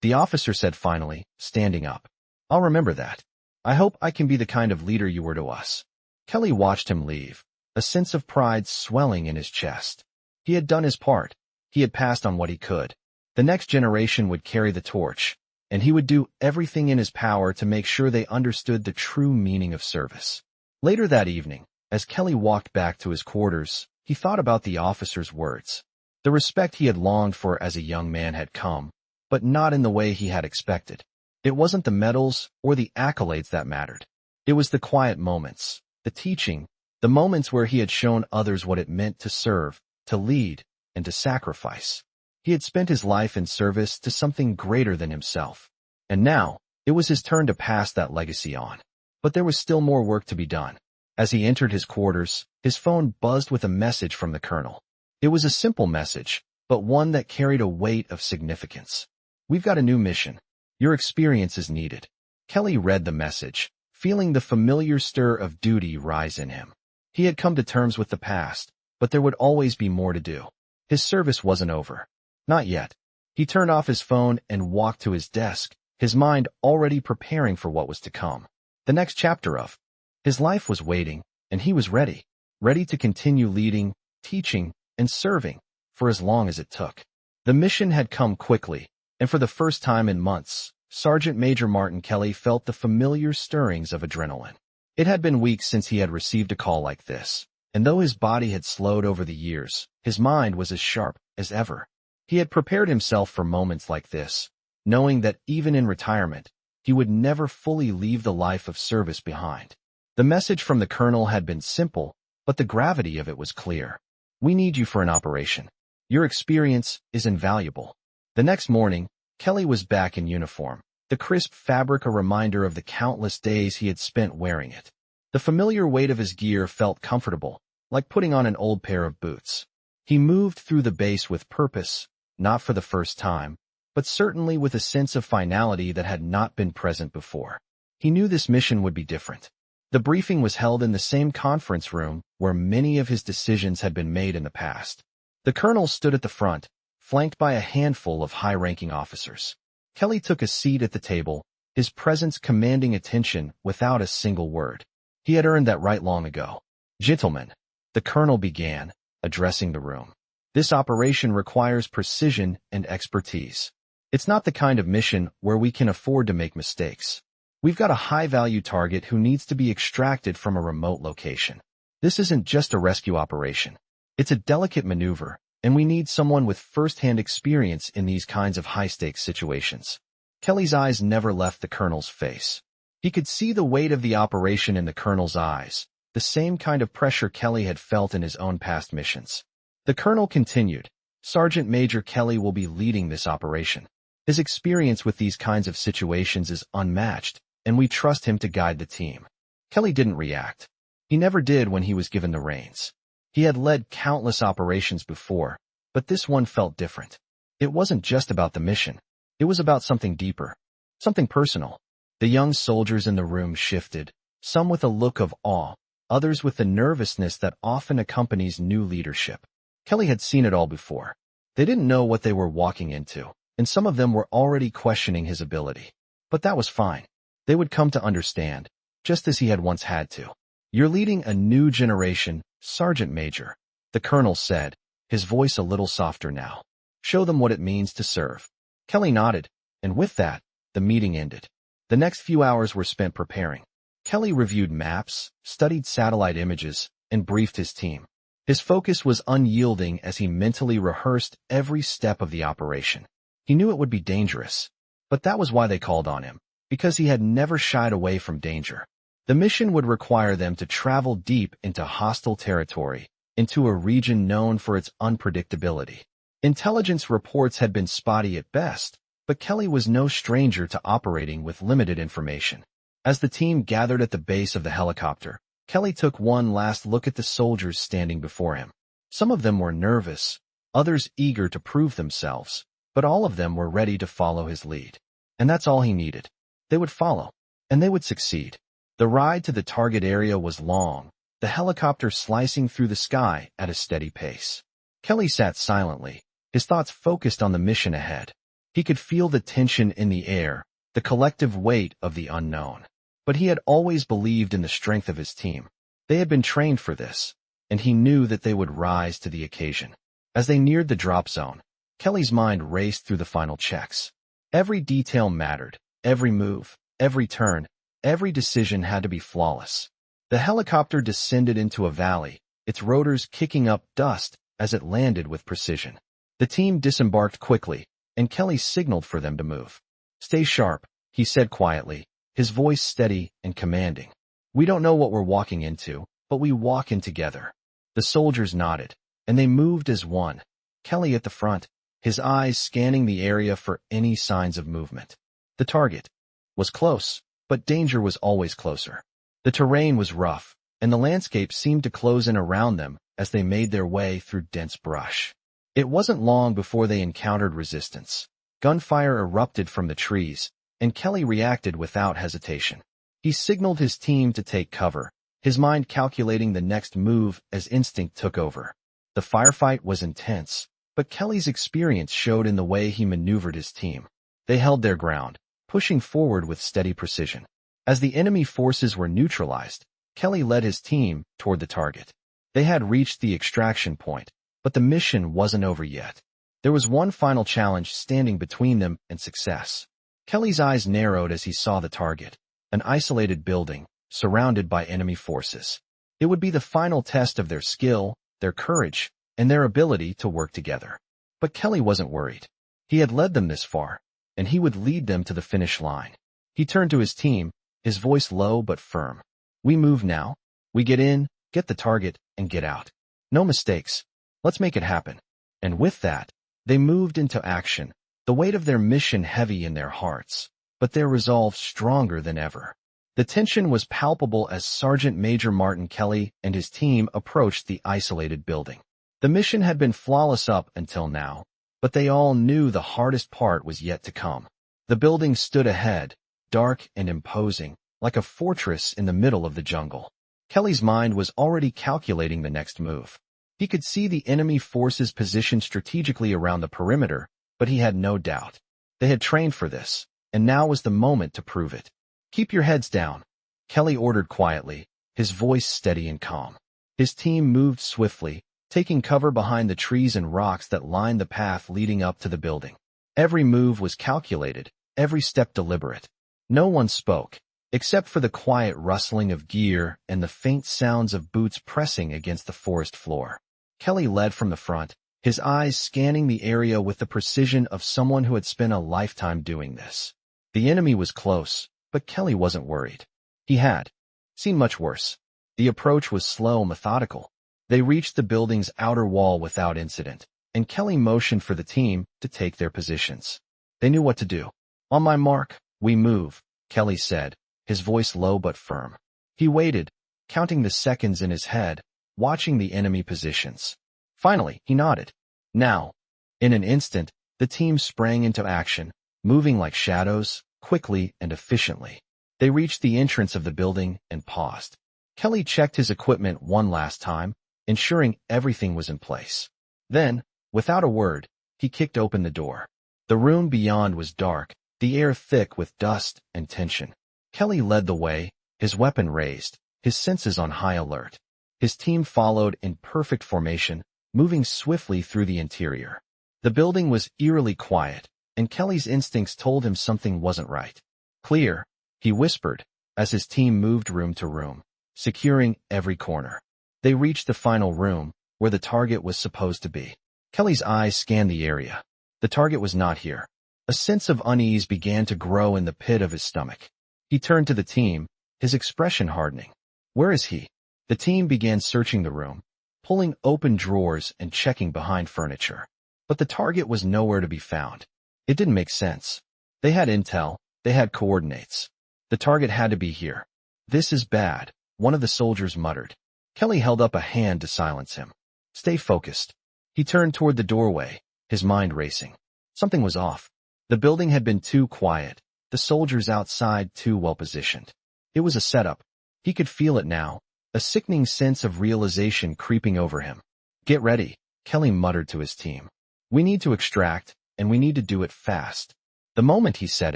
the officer said finally, standing up. I'll remember that. I hope I can be the kind of leader you were to us. Kelly watched him leave, a sense of pride swelling in his chest. He had done his part. He had passed on what he could. The next generation would carry the torch, and he would do everything in his power to make sure they understood the true meaning of service. Later that evening, as Kelly walked back to his quarters, he thought about the officer's words. The respect he had longed for as a young man had come, but not in the way he had expected. It wasn't the medals or the accolades that mattered. It was the quiet moments, the teaching, the moments where he had shown others what it meant to serve, to lead, and to sacrifice. He had spent his life in service to something greater than himself. And now, it was his turn to pass that legacy on. But there was still more work to be done. As he entered his quarters, his phone buzzed with a message from the colonel. It was a simple message, but one that carried a weight of significance. We've got a new mission. Your experience is needed. Kelly read the message, feeling the familiar stir of duty rise in him. He had come to terms with the past, but there would always be more to do. His service wasn't over. Not yet. He turned off his phone and walked to his desk, his mind already preparing for what was to come. The next chapter of his life was waiting, and he was ready to continue leading, teaching, and serving for as long as it took. The mission had come quickly, and for the first time in months, Sergeant Major Martin Kelly felt the familiar stirrings of adrenaline. It had been weeks since he had received a call like this, and though his body had slowed over the years, his mind was as sharp as ever. He had prepared himself for moments like this, knowing that even in retirement, he would never fully leave the life of service behind. The message from the colonel had been simple, but the gravity of it was clear. We need you for an operation. Your experience is invaluable. The next morning, Kelly was back in uniform, the crisp fabric a reminder of the countless days he had spent wearing it. The familiar weight of his gear felt comfortable, like putting on an old pair of boots. He moved through the base with purpose, not for the first time, but certainly with a sense of finality that had not been present before. He knew this mission would be different. The briefing was held in the same conference room where many of his decisions had been made in the past. The colonel stood at the front, flanked by a handful of high-ranking officers. Kelly took a seat at the table, his presence commanding attention without a single word. He had earned that right long ago. Gentlemen, the colonel began, addressing the room. This operation requires precision and expertise. It's not the kind of mission where we can afford to make mistakes. We've got a high-value target who needs to be extracted from a remote location. This isn't just a rescue operation. It's a delicate maneuver, and we need someone with first-hand experience in these kinds of high-stakes situations. Kelly's eyes never left the colonel's face. He could see the weight of the operation in the colonel's eyes, the same kind of pressure Kelly had felt in his own past missions. The colonel continued, Sergeant Major Kelly will be leading this operation. His experience with these kinds of situations is unmatched, and we trust him to guide the team. Kelly didn't react. He never did when he was given the reins. He had led countless operations before, but this one felt different. It wasn't just about the mission. It was about something deeper, something personal. The young soldiers in the room shifted, some with a look of awe, others with the nervousness that often accompanies new leadership. Kelly had seen it all before. They didn't know what they were walking into, and some of them were already questioning his ability. But that was fine. They would come to understand, just as he had once had to. You're leading a new generation, Sergeant Major, the colonel said, his voice a little softer now. Show them what it means to serve. Kelly nodded, and with that, the meeting ended. The next few hours were spent preparing. Kelly reviewed maps, studied satellite images, and briefed his team. His focus was unyielding as he mentally rehearsed every step of the operation. He knew it would be dangerous, but that was why they called on him, because he had never shied away from danger. The mission would require them to travel deep into hostile territory, into a region known for its unpredictability. Intelligence reports had been spotty at best, but Kelly was no stranger to operating with limited information. As the team gathered at the base of the helicopter, Kelly took one last look at the soldiers standing before him. Some of them were nervous, others eager to prove themselves, but all of them were ready to follow his lead. And that's all he needed. They would follow, and they would succeed. The ride to the target area was long, the helicopter slicing through the sky at a steady pace. Kelly sat silently, his thoughts focused on the mission ahead. He could feel the tension in the air, the collective weight of the unknown. But he had always believed in the strength of his team. They had been trained for this, and he knew that they would rise to the occasion. As they neared the drop zone, Kelly's mind raced through the final checks. Every detail mattered, every move, every turn, every decision had to be flawless. The helicopter descended into a valley, its rotors kicking up dust as it landed with precision. The team disembarked quickly, and Kelly signaled for them to move. Stay sharp, he said quietly, his voice steady and commanding. We don't know what we're walking into, but we walk in together. The soldiers nodded, and they moved as one. Kelly at the front, his eyes scanning the area for any signs of movement. The target was close, but danger was always closer. The terrain was rough, and the landscape seemed to close in around them as they made their way through dense brush. It wasn't long before they encountered resistance. Gunfire erupted from the trees, and Kelly reacted without hesitation. He signaled his team to take cover, his mind calculating the next move as instinct took over. The firefight was intense, but Kelly's experience showed in the way he maneuvered his team. They held their ground, pushing forward with steady precision. As the enemy forces were neutralized, Kelly led his team toward the target. They had reached the extraction point, but the mission wasn't over yet. There was one final challenge standing between them and success. Kelly's eyes narrowed as he saw the target, an isolated building, surrounded by enemy forces. It would be the final test of their skill, their courage, and their ability to work together. But Kelly wasn't worried. He had led them this far, and he would lead them to the finish line. He turned to his team, his voice low but firm. We move now. We get in, get the target, and get out. No mistakes. Let's make it happen. And with that, they moved into action, the weight of their mission heavy in their hearts, but their resolve stronger than ever. The tension was palpable as Sergeant Major Martin Kelly and his team approached the isolated building. The mission had been flawless up until now, but they all knew the hardest part was yet to come. The building stood ahead, dark and imposing, like a fortress in the middle of the jungle. Kelly's mind was already calculating the next move. He could see the enemy forces positioned strategically around the perimeter, but he had no doubt. They had trained for this, and now was the moment to prove it. Keep your heads down, Kelly ordered quietly, his voice steady and calm. His team moved swiftly, taking cover behind the trees and rocks that lined the path leading up to the building. Every move was calculated, every step deliberate. No one spoke, except for the quiet rustling of gear and the faint sounds of boots pressing against the forest floor. Kelly led from the front, his eyes scanning the area with the precision of someone who had spent a lifetime doing this. The enemy was close, but Kelly wasn't worried. He had seen much worse. The approach was slow, methodical. They reached the building's outer wall without incident, and Kelly motioned for the team to take their positions. They knew what to do. On my mark, we move, Kelly said, his voice low but firm. He waited, counting the seconds in his head, watching the enemy positions. Finally, he nodded. Now. In an instant, the team sprang into action, moving like shadows, quickly and efficiently. They reached the entrance of the building and paused. Kelly checked his equipment one last time, ensuring everything was in place. Then, without a word, he kicked open the door. The room beyond was dark, the air thick with dust and tension. Kelly led the way, his weapon raised, his senses on high alert. His team followed in perfect formation, moving swiftly through the interior. The building was eerily quiet, and Kelly's instincts told him something wasn't right. "Clear," he whispered, as his team moved room to room, securing every corner. They reached the final room, where the target was supposed to be. Kelly's eyes scanned the area. The target was not here. A sense of unease began to grow in the pit of his stomach. He turned to the team, his expression hardening. "Where is he?" The team began searching the room, pulling open drawers and checking behind furniture. But the target was nowhere to be found. It didn't make sense. They had intel, they had coordinates. The target had to be here. "This is bad," one of the soldiers muttered. Kelly held up a hand to silence him. "Stay focused." He turned toward the doorway, his mind racing. Something was off. The building had been too quiet, the soldiers outside too well positioned. It was a setup. He could feel it now, a sickening sense of realization creeping over him. "Get ready," Kelly muttered to his team. "We need to extract, and we need to do it fast." The moment he said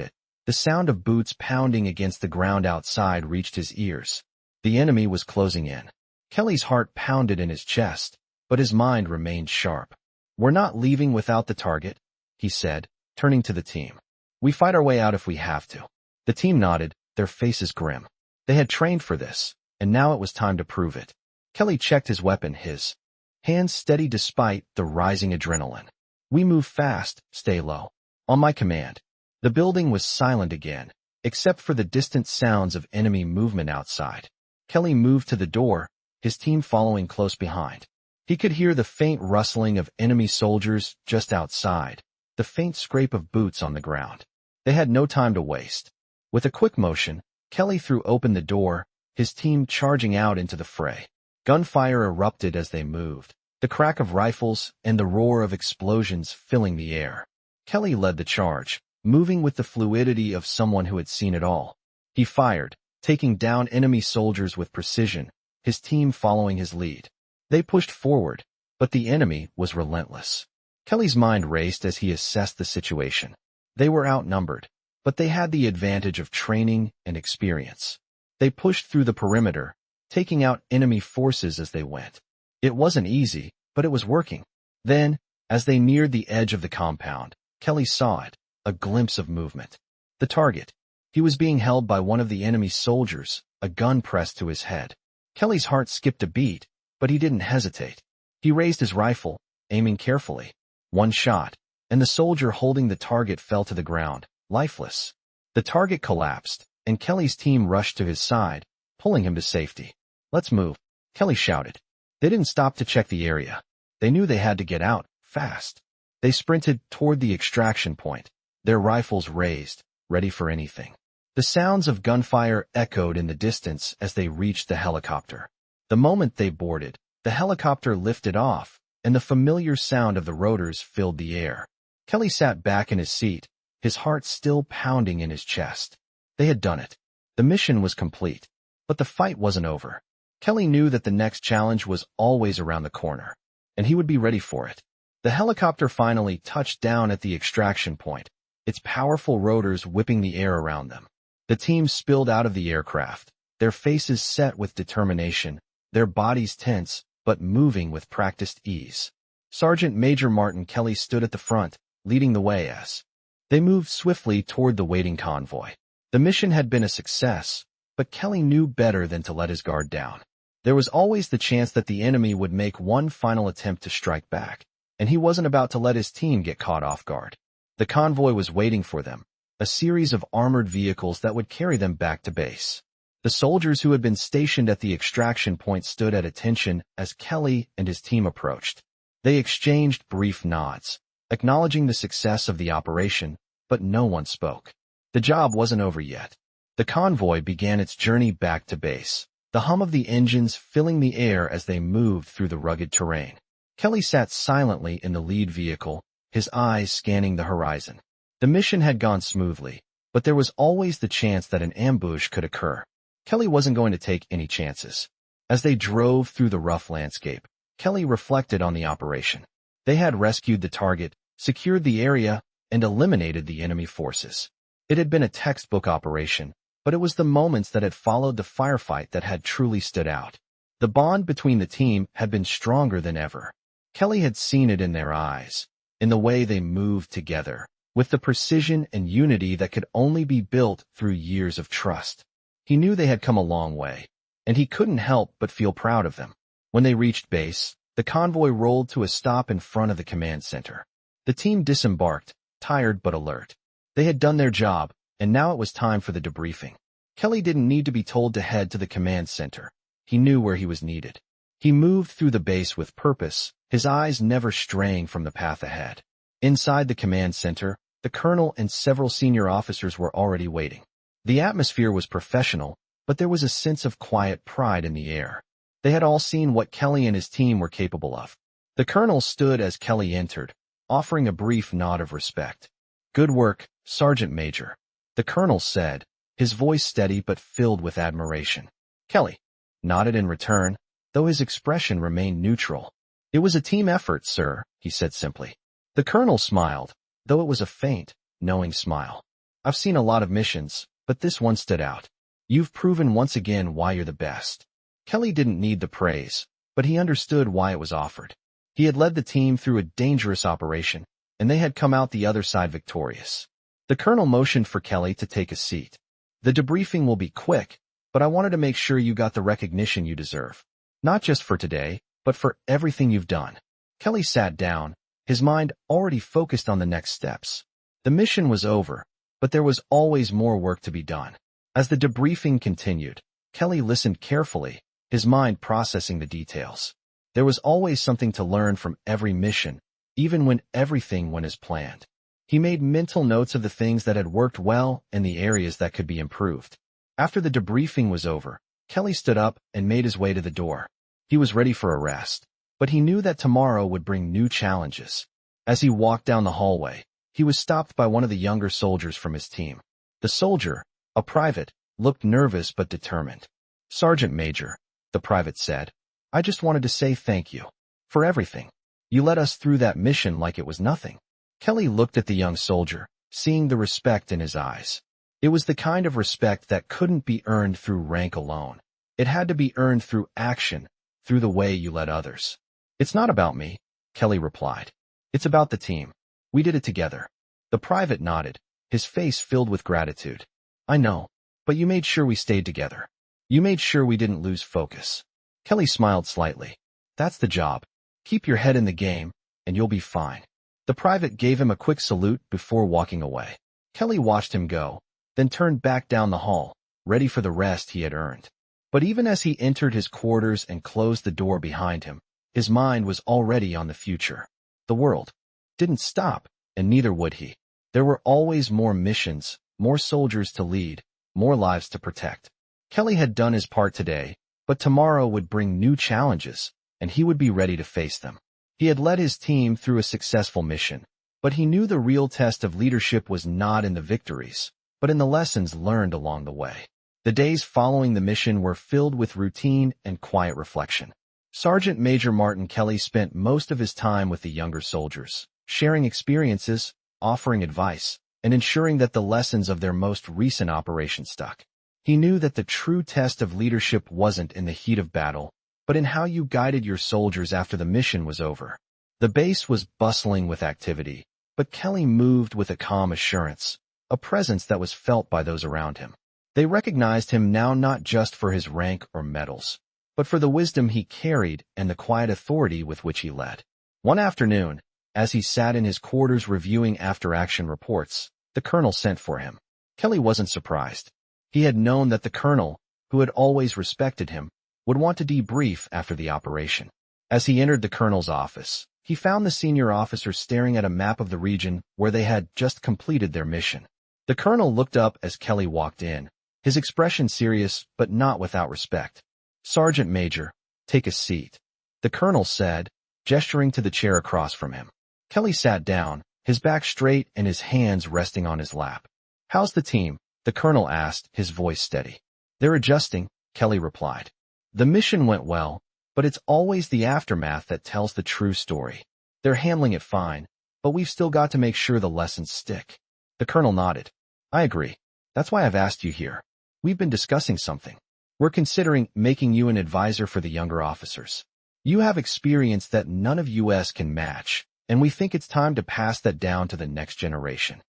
it, the sound of boots pounding against the ground outside reached his ears. The enemy was closing in. Kelly's heart pounded in his chest, but his mind remained sharp. "We're not leaving without the target," he said, turning to the team. "We fight our way out if we have to." The team nodded, their faces grim. They had trained for this, and now it was time to prove it. Kelly checked his weapon, his hands steady despite the rising adrenaline. "We move fast, stay low. On my command." The building was silent again, except for the distant sounds of enemy movement outside. Kelly moved to the door, his team following close behind. He could hear the faint rustling of enemy soldiers just outside, the faint scrape of boots on the ground. They had no time to waste. With a quick motion, Kelly threw open the door, his team charging out into the fray. Gunfire erupted as they moved, the crack of rifles and the roar of explosions filling the air. Kelly led the charge, moving with the fluidity of someone who had seen it all. He fired, taking down enemy soldiers with precision, his team following his lead. They pushed forward, but the enemy was relentless. Kelly's mind raced as he assessed the situation. They were outnumbered, but they had the advantage of training and experience. They pushed through the perimeter, taking out enemy forces as they went. It wasn't easy, but it was working. Then, as they neared the edge of the compound, Kelly saw it, a glimpse of movement. The target. He was being held by one of the enemy soldiers, a gun pressed to his head. Kelly's heart skipped a beat, but he didn't hesitate. He raised his rifle, aiming carefully. One shot, and the soldier holding the target fell to the ground, lifeless. The target collapsed, and Kelly's team rushed to his side, pulling him to safety. "Let's move," Kelly shouted. They didn't stop to check the area. They knew they had to get out, fast. They sprinted toward the extraction point, their rifles raised, ready for anything. The sounds of gunfire echoed in the distance as they reached the helicopter. The moment they boarded, the helicopter lifted off, and the familiar sound of the rotors filled the air. Kelly sat back in his seat, his heart still pounding in his chest. They had done it. The mission was complete. But the fight wasn't over. Kelly knew that the next challenge was always around the corner, and he would be ready for it. The helicopter finally touched down at the extraction point, its powerful rotors whipping the air around them. The team spilled out of the aircraft, their faces set with determination, their bodies tense, but moving with practiced ease. Sergeant Major Martin Kelly stood at the front, leading the way as they moved swiftly toward the waiting convoy. The mission had been a success, but Kelly knew better than to let his guard down. There was always the chance that the enemy would make one final attempt to strike back, and he wasn't about to let his team get caught off guard. The convoy was waiting for them, a series of armored vehicles that would carry them back to base. The soldiers who had been stationed at the extraction point stood at attention as Kelly and his team approached. They exchanged brief nods, acknowledging the success of the operation, but no one spoke. The job wasn't over yet. The convoy began its journey back to base, the hum of the engines filling the air as they moved through the rugged terrain. Kelly sat silently in the lead vehicle, his eyes scanning the horizon. The mission had gone smoothly, but there was always the chance that an ambush could occur. Kelly wasn't going to take any chances. As they drove through the rough landscape, Kelly reflected on the operation. They had rescued the target, secured the area, and eliminated the enemy forces. It had been a textbook operation, but it was the moments that had followed the firefight that had truly stood out. The bond between the team had been stronger than ever. Kelly had seen it in their eyes, in the way they moved together, with the precision and unity that could only be built through years of trust. He knew they had come a long way, and he couldn't help but feel proud of them. When they reached base, the convoy rolled to a stop in front of the command center. The team disembarked, tired but alert. They had done their job, and now it was time for the debriefing. Kelly didn't need to be told to head to the command center. He knew where he was needed. He moved through the base with purpose, his eyes never straying from the path ahead. Inside the command center, the colonel and several senior officers were already waiting. The atmosphere was professional, but there was a sense of quiet pride in the air. They had all seen what Kelly and his team were capable of. The colonel stood as Kelly entered, offering a brief nod of respect. "Good work, Sergeant Major," the colonel said, his voice steady but filled with admiration. Kelly nodded in return, though his expression remained neutral. "It was a team effort, sir," he said simply. The colonel smiled, though it was a faint, knowing smile. "I've seen a lot of missions, but this one stood out. You've proven once again why you're the best." Kelly didn't need the praise, but he understood why it was offered. He had led the team through a dangerous operation, and they had come out the other side victorious. The colonel motioned for Kelly to take a seat. "The debriefing will be quick, but I wanted to make sure you got the recognition you deserve. Not just for today, but for everything you've done." Kelly sat down, his mind already focused on the next steps. The mission was over, but there was always more work to be done. As the debriefing continued, Kelly listened carefully, his mind processing the details. There was always something to learn from every mission, even when everything went as planned. He made mental notes of the things that had worked well and the areas that could be improved. After the debriefing was over, Kelly stood up and made his way to the door. He was ready for a rest, but he knew that tomorrow would bring new challenges. As he walked down the hallway, he was stopped by one of the younger soldiers from his team. The soldier, a private, looked nervous but determined. "Sergeant Major," the private said, "I just wanted to say thank you for everything. You led us through that mission like it was nothing." Kelly looked at the young soldier, seeing the respect in his eyes. It was the kind of respect that couldn't be earned through rank alone. It had to be earned through action, through the way you led others. "It's not about me," Kelly replied. "It's about the team. We did it together." The private nodded, his face filled with gratitude. "I know, but you made sure we stayed together. You made sure we didn't lose focus." Kelly smiled slightly. "That's the job. Keep your head in the game, and you'll be fine." The private gave him a quick salute before walking away. Kelly watched him go, then turned back down the hall, ready for the rest he had earned. But even as he entered his quarters and closed the door behind him, his mind was already on the future. The world didn't stop, and neither would he. There were always more missions, more soldiers to lead, more lives to protect. Kelly had done his part today, but tomorrow would bring new challenges, and he would be ready to face them. He had led his team through a successful mission, but he knew the real test of leadership was not in the victories, but in the lessons learned along the way. The days following the mission were filled with routine and quiet reflection. Sergeant Major Martin Kelly spent most of his time with the younger soldiers, sharing experiences, offering advice, and ensuring that the lessons of their most recent operation stuck. He knew that the true test of leadership wasn't in the heat of battle, but in how you guided your soldiers after the mission was over. The base was bustling with activity, but Kelly moved with a calm assurance, a presence that was felt by those around him. They recognized him now not just for his rank or medals, but for the wisdom he carried and the quiet authority with which he led. One afternoon, as he sat in his quarters reviewing after-action reports, the colonel sent for him. Kelly wasn't surprised. He had known that the colonel, who had always respected him, would want to debrief after the operation. As he entered the colonel's office, he found the senior officer staring at a map of the region where they had just completed their mission. The colonel looked up as Kelly walked in, his expression serious but not without respect. "Sergeant Major, take a seat," the colonel said, gesturing to the chair across from him. Kelly sat down, his back straight and his hands resting on his lap. "How's the team?" the colonel asked, his voice steady. "They're adjusting," Kelly replied. "The mission went well, but it's always the aftermath that tells the true story. They're handling it fine, but we've still got to make sure the lessons stick." The colonel nodded. "I agree. That's why I've asked you here. we've been discussing something. We're considering making you an advisor for the younger officers. You have experience that none of us can match, and we think it's time to pass that down to the next generation.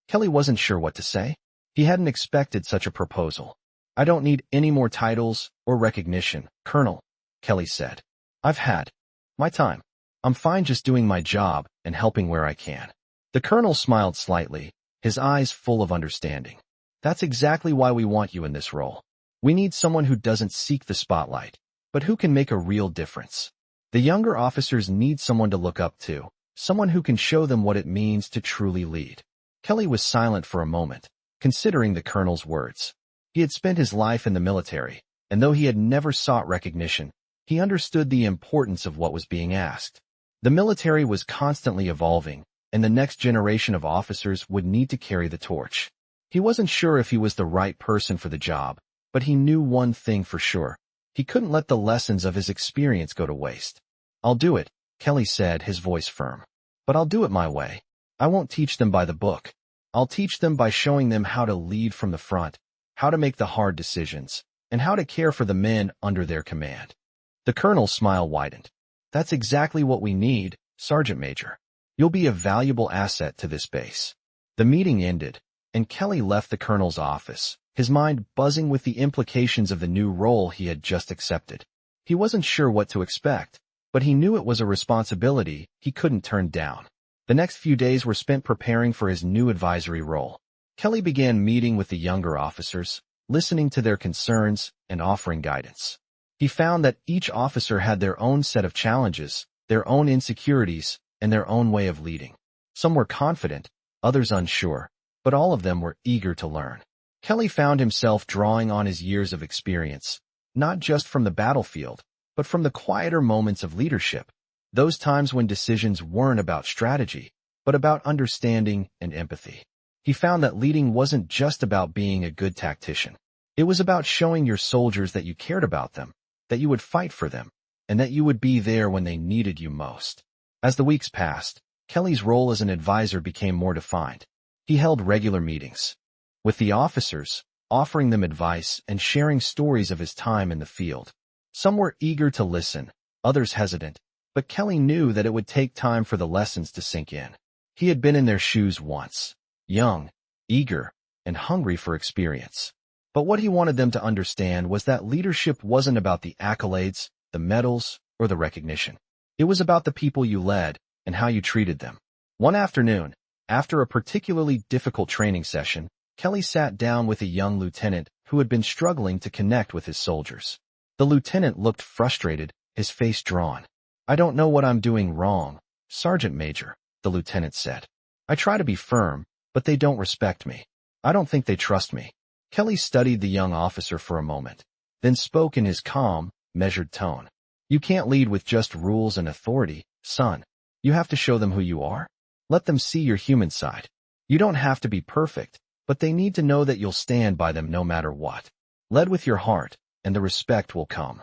Kelly wasn't sure what to say. He hadn't expected such a proposal. I don't need any more titles or recognition, Colonel, Kelly said. I've had my time. I'm fine just doing my job and helping where I can. The colonel smiled slightly, his eyes full of understanding. That's exactly why we want you in this role. We need someone who doesn't seek the spotlight, but who can make a real difference. The younger officers need someone to look up to, someone who can show them what it means to truly lead. Kelly was silent for a moment, considering the colonel's words. He had spent his life in the military, and though he had never sought recognition, he understood the importance of what was being asked. The military was constantly evolving, and the next generation of officers would need to carry the torch. He wasn't sure if he was the right person for the job, but he knew one thing for sure. He couldn't let the lessons of his experience go to waste. I'll do it, Kelly said, his voice firm. But I'll do it my way. I won't teach them by the book. I'll teach them by showing them how to lead from the front, how to make the hard decisions, and how to care for the men under their command. The colonel's smile widened. That's exactly what we need, Sergeant Major. You'll be a valuable asset to this base. The meeting ended, and Kelly left the colonel's office, his mind buzzing with the implications of the new role he had just accepted. He wasn't sure what to expect, but he knew it was a responsibility he couldn't turn down. The next few days were spent preparing for his new advisory role. Kelly began meeting with the younger officers, listening to their concerns and offering guidance. He found that each officer had their own set of challenges, their own insecurities, and their own way of leading. Some were confident, others unsure, but all of them were eager to learn. Kelly found himself drawing on his years of experience, not just from the battlefield, but from the quieter moments of leadership, those times when decisions weren't about strategy, but about understanding and empathy. He found that leading wasn't just about being a good tactician. It was about showing your soldiers that you cared about them, that you would fight for them, and that you would be there when they needed you most. As the weeks passed, Kelly's role as an advisor became more defined. He held regular meetings with the officers, offering them advice and sharing stories of his time in the field. Some were eager to listen, others hesitant, but Kelly knew that it would take time for the lessons to sink in. He had been in their shoes once, young, eager, and hungry for experience. But what he wanted them to understand was that leadership wasn't about the accolades, the medals, or the recognition. It was about the people you led and how you treated them. One afternoon, after a particularly difficult training session, Kelly sat down with a young lieutenant who had been struggling to connect with his soldiers. The lieutenant looked frustrated, his face drawn. I don't know what I'm doing wrong, Sergeant Major, the lieutenant said. I try to be firm, but they don't respect me. I don't think they trust me. Kelly studied the young officer for a moment, then spoke in his calm, measured tone. You can't lead with just rules and authority, son. You have to show them who you are. Let them see your human side. You don't have to be perfect, but they need to know that you'll stand by them no matter what. Lead with your heart, and the respect will come.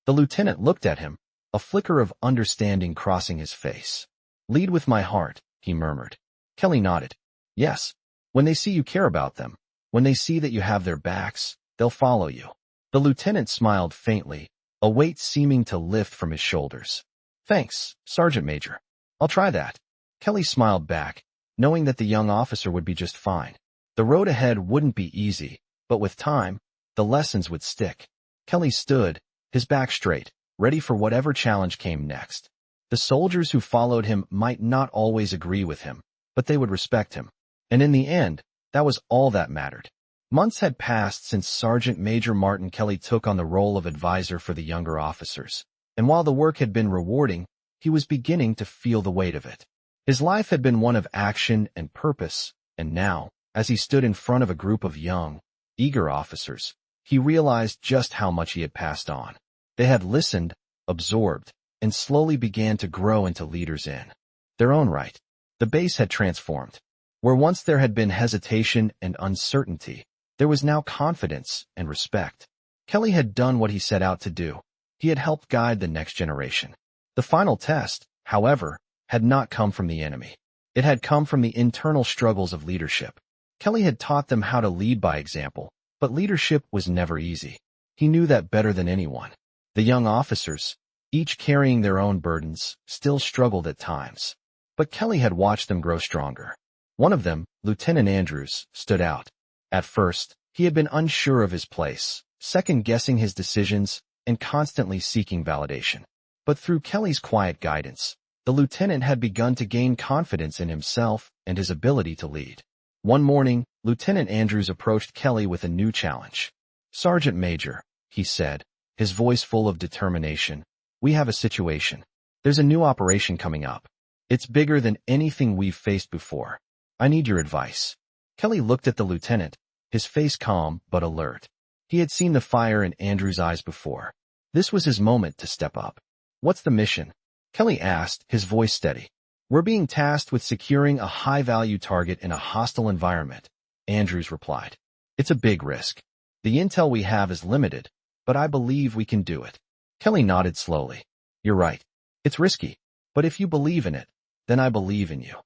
The lieutenant looked at him, a flicker of understanding crossing his face. Lead with my heart, he murmured. Kelly nodded. Yes. When they see you care about them, when they see that you have their backs, they'll follow you. The lieutenant smiled faintly, a weight seeming to lift from his shoulders. Thanks, Sergeant Major. I'll try that. Kelly smiled back, knowing that the young officer would be just fine. The road ahead wouldn't be easy, but with time, the lessons would stick. Kelly stood, his back straight, ready for whatever challenge came next. The soldiers who followed him might not always agree with him, but they would respect him. And in the end, that was all that mattered. Months had passed since Sergeant Major Martin Kelly took on the role of advisor for the younger officers, and while the work had been rewarding, he was beginning to feel the weight of it. His life had been one of action and purpose, and now, as he stood in front of a group of young, eager officers, he realized just how much he had passed on. They had listened, absorbed, and slowly began to grow into leaders in their own right. The base had transformed. Where once there had been hesitation and uncertainty, there was now confidence and respect. Kelly had done what he set out to do. He had helped guide the next generation. The final test, however, had not come from the enemy. It had come from the internal struggles of leadership. Kelly had taught them how to lead by example, But leadership was never easy. He knew that better than anyone. The young officers, each carrying their own burdens, still struggled at times. But Kelly had watched them grow stronger. One of them, Lieutenant Andrews, stood out. At first, he had been unsure of his place, second-guessing his decisions and constantly seeking validation. But through Kelly's quiet guidance, the lieutenant had begun to gain confidence in himself and his ability to lead. One morning, Lieutenant Andrews approached Kelly with a new challenge. "Sergeant Major," he said, his voice full of determination, "we have a situation. There's a new operation coming up. It's bigger than anything we've faced before. I need your advice." Kelly looked at the lieutenant, his face calm but alert. He had seen the fire in Andrews' eyes before. This was his moment to step up. "What's the mission?" Kelly asked, his voice steady. "We're being tasked with securing a high-value target in a hostile environment," Andrews replied. "It's a big risk. The intel we have is limited, but I believe we can do it." Kelly nodded slowly. "You're right. It's risky, but if you believe in it, then I believe in you."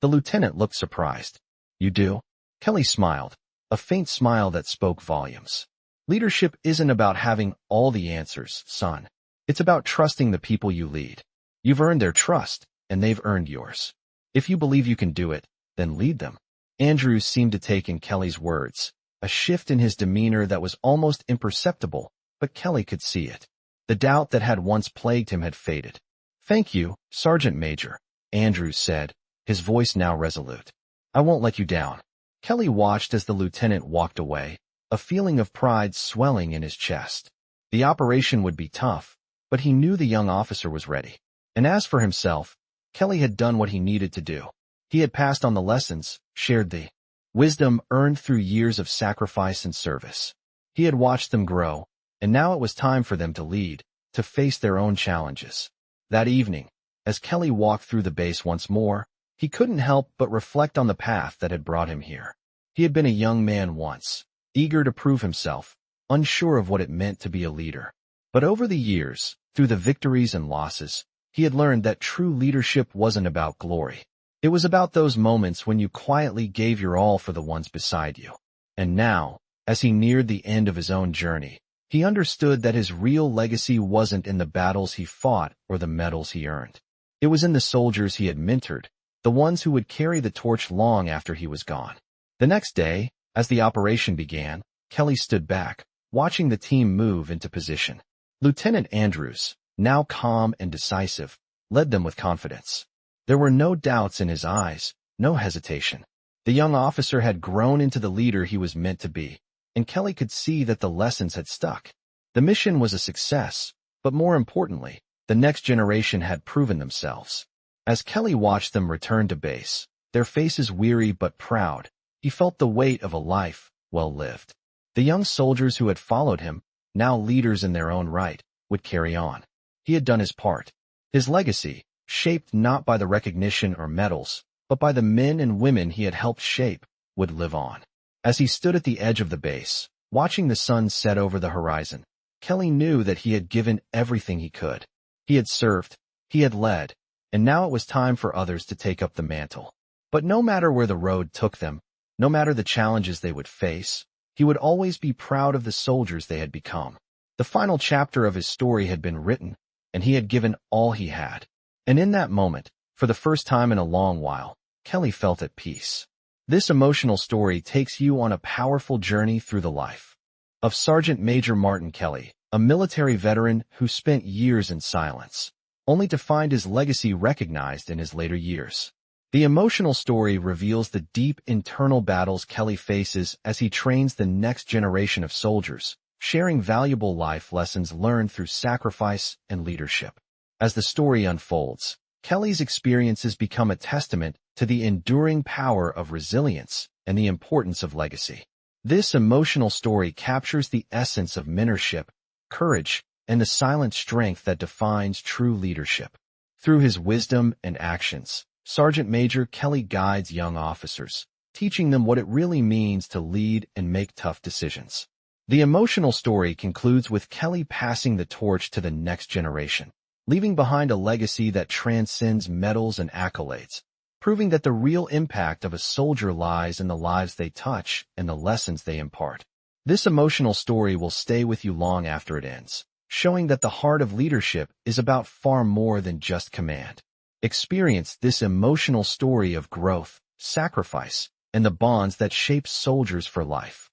The lieutenant looked surprised. "You do?" Kelly smiled, a faint smile that spoke volumes. "Leadership isn't about having all the answers, son. It's about trusting the people you lead. You've earned their trust, and they've earned yours. If you believe you can do it, then lead them." Andrews seemed to take in Kelly's words, a shift in his demeanor that was almost imperceptible, but Kelly could see it. The doubt that had once plagued him had faded. "Thank you, Sergeant Major," Andrews said, his voice now resolute. "I won't let you down." Kelly watched as the lieutenant walked away, a feeling of pride swelling in his chest. The operation would be tough, but he knew the young officer was ready. And as for himself, Kelly had done what he needed to do. He had passed on the lessons, shared the wisdom earned through years of sacrifice and service. He had watched them grow, and now it was time for them to lead, to face their own challenges. That evening, as Kelly walked through the base once more, he couldn't help but reflect on the path that had brought him here. He had been a young man once, eager to prove himself, unsure of what it meant to be a leader. But over the years, through the victories and losses, he had learned that true leadership wasn't about glory. It was about those moments when you quietly gave your all for the ones beside you. And now, as he neared the end of his own journey, he understood that his real legacy wasn't in the battles he fought or the medals he earned. It was in the soldiers he had mentored, the ones who would carry the torch long after he was gone. The next day, as the operation began, Kelly stood back, watching the team move into position. Lieutenant Andrews, now calm and decisive, led them with confidence. There were no doubts in his eyes, no hesitation. The young officer had grown into the leader he was meant to be, and Kelly could see that the lessons had stuck. The mission was a success, but more importantly, the next generation had proven themselves. As Kelly watched them return to base, their faces weary but proud, he felt the weight of a life well lived. The young soldiers who had followed him, now leaders in their own right, would carry on. He had done his part. His legacy, shaped not by the recognition or medals, but by the men and women he had helped shape, would live on. As he stood at the edge of the base, watching the sun set over the horizon, Kelly knew that he had given everything he could. He had served, he had led, and now it was time for others to take up the mantle. But no matter where the road took them, no matter the challenges they would face, he would always be proud of the soldiers they had become. The final chapter of his story had been written, and he had given all he had. And in that moment, for the first time in a long while, Kelly felt at peace. This emotional story takes you on a powerful journey through the life of Sergeant Major Martin Kelly, a military veteran who spent years in silence, only to find his legacy recognized in his later years. The emotional story reveals the deep internal battles Kelly faces as he trains the next generation of soldiers, sharing valuable life lessons learned through sacrifice and leadership. As the story unfolds, Kelly's experiences become a testament to the enduring power of resilience and the importance of legacy. This emotional story captures the essence of mentorship, courage, and the silent strength that defines true leadership. Through his wisdom and actions, Sergeant Major Kelly guides young officers, teaching them what it really means to lead and make tough decisions. The emotional story concludes with Kelly passing the torch to the next generation, leaving behind a legacy that transcends medals and accolades, proving that the real impact of a soldier lies in the lives they touch and the lessons they impart. This emotional story will stay with you long after it ends, showing that the heart of leadership is about far more than just command. Experience this emotional story of growth, sacrifice, and the bonds that shape soldiers for life.